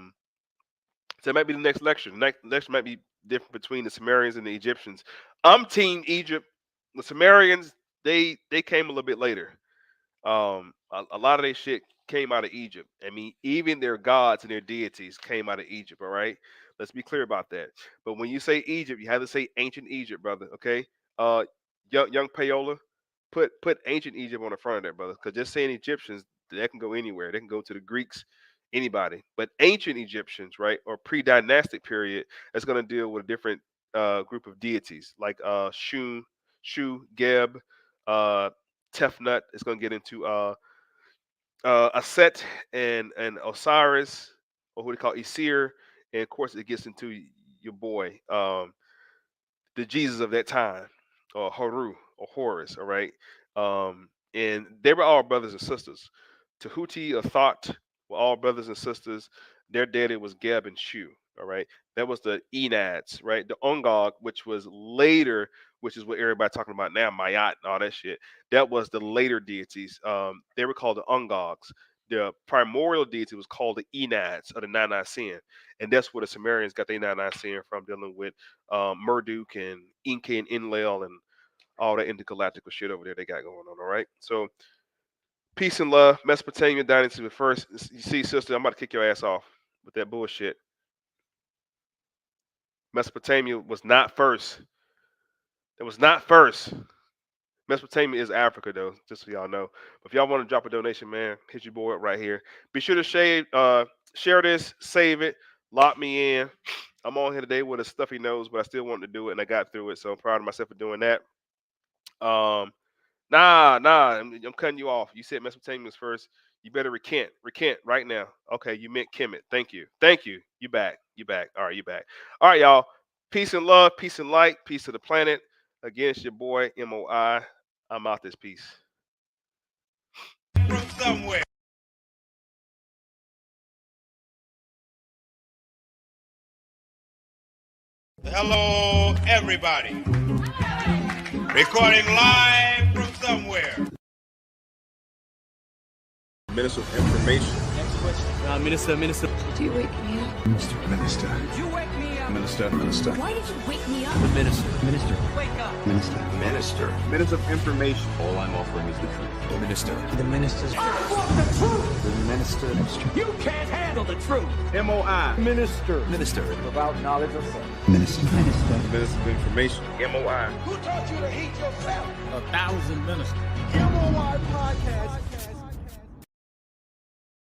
that might be the next lecture. The next lecture might be different between the Sumerians and the Egyptians. I'm team Egypt. The Sumerians, they came a little bit later. A lot of their shit came out of Egypt. I mean, even their gods and their deities came out of Egypt. All right, let's be clear about that. But when you say Egypt, you have to say ancient Egypt, brother. Okay, young Payola, put ancient Egypt on the front of that, brother. Because just saying Egyptians, that can go anywhere. They can go to the Greeks, anybody. But ancient Egyptians, right, or pre-dynastic period, that's going to deal with a different group of deities like Shu, Geb, Tefnut. It's going to get into Aset and Osiris, or who they call Isir, and of course it gets into your boy, the Jesus of that time, or Haru or Horus. All right, and they were all brothers and sisters. Tahuti or Thought were all brothers and sisters. Their daddy was Geb and Shu. All right, that was the Enads, right? The Ungog, which was later, which is what everybody talking about now, Mayat and all that shit. That was the later deities. They were called the Ungogs. The primordial deity was called the Enads of the Nana-Sin. And that's where the Sumerians got their Nana-Sin from, dealing with Marduk and Inca and Enlil and all that intergalactical shit over there they got going on. All right. So peace and love. Mesopotamia dynasty was first. You see, sister, I'm about to kick your ass off with that bullshit. Mesopotamia was not first. It was not first. Mesopotamia is Africa, though, just so y'all know. But if y'all want to drop a donation, man, hit your boy up right here. Be sure to share this, save it, lock me in. I'm on here today with a stuffy nose, but I still wanted to do it, and I got through it, so I'm proud of myself for doing that. Nah, I'm cutting you off. You said Mesopotamia was first. You better recant right now. Okay, you meant Kemet. Thank you. You back. All right, you back. All right, y'all. Peace and love, peace and light, peace to the planet. Again, it's your boy M.O.I. I'm out this piece. From somewhere. Hello, everybody. Recording live from somewhere. Minister of Information. Minister. Did you wake me up? Did you wake me up? Minister. Why did you wake me up? Minister. Minister of information. All I'm offering is the truth. The minister. The minister's. I want the truth. The minister. You can't handle the truth. M.O.I. Minister. Without knowledge of sin. Minister. Minister of information. M.O.I. Who taught you to hate yourself? 1,000 ministers. M.O.I. podcast.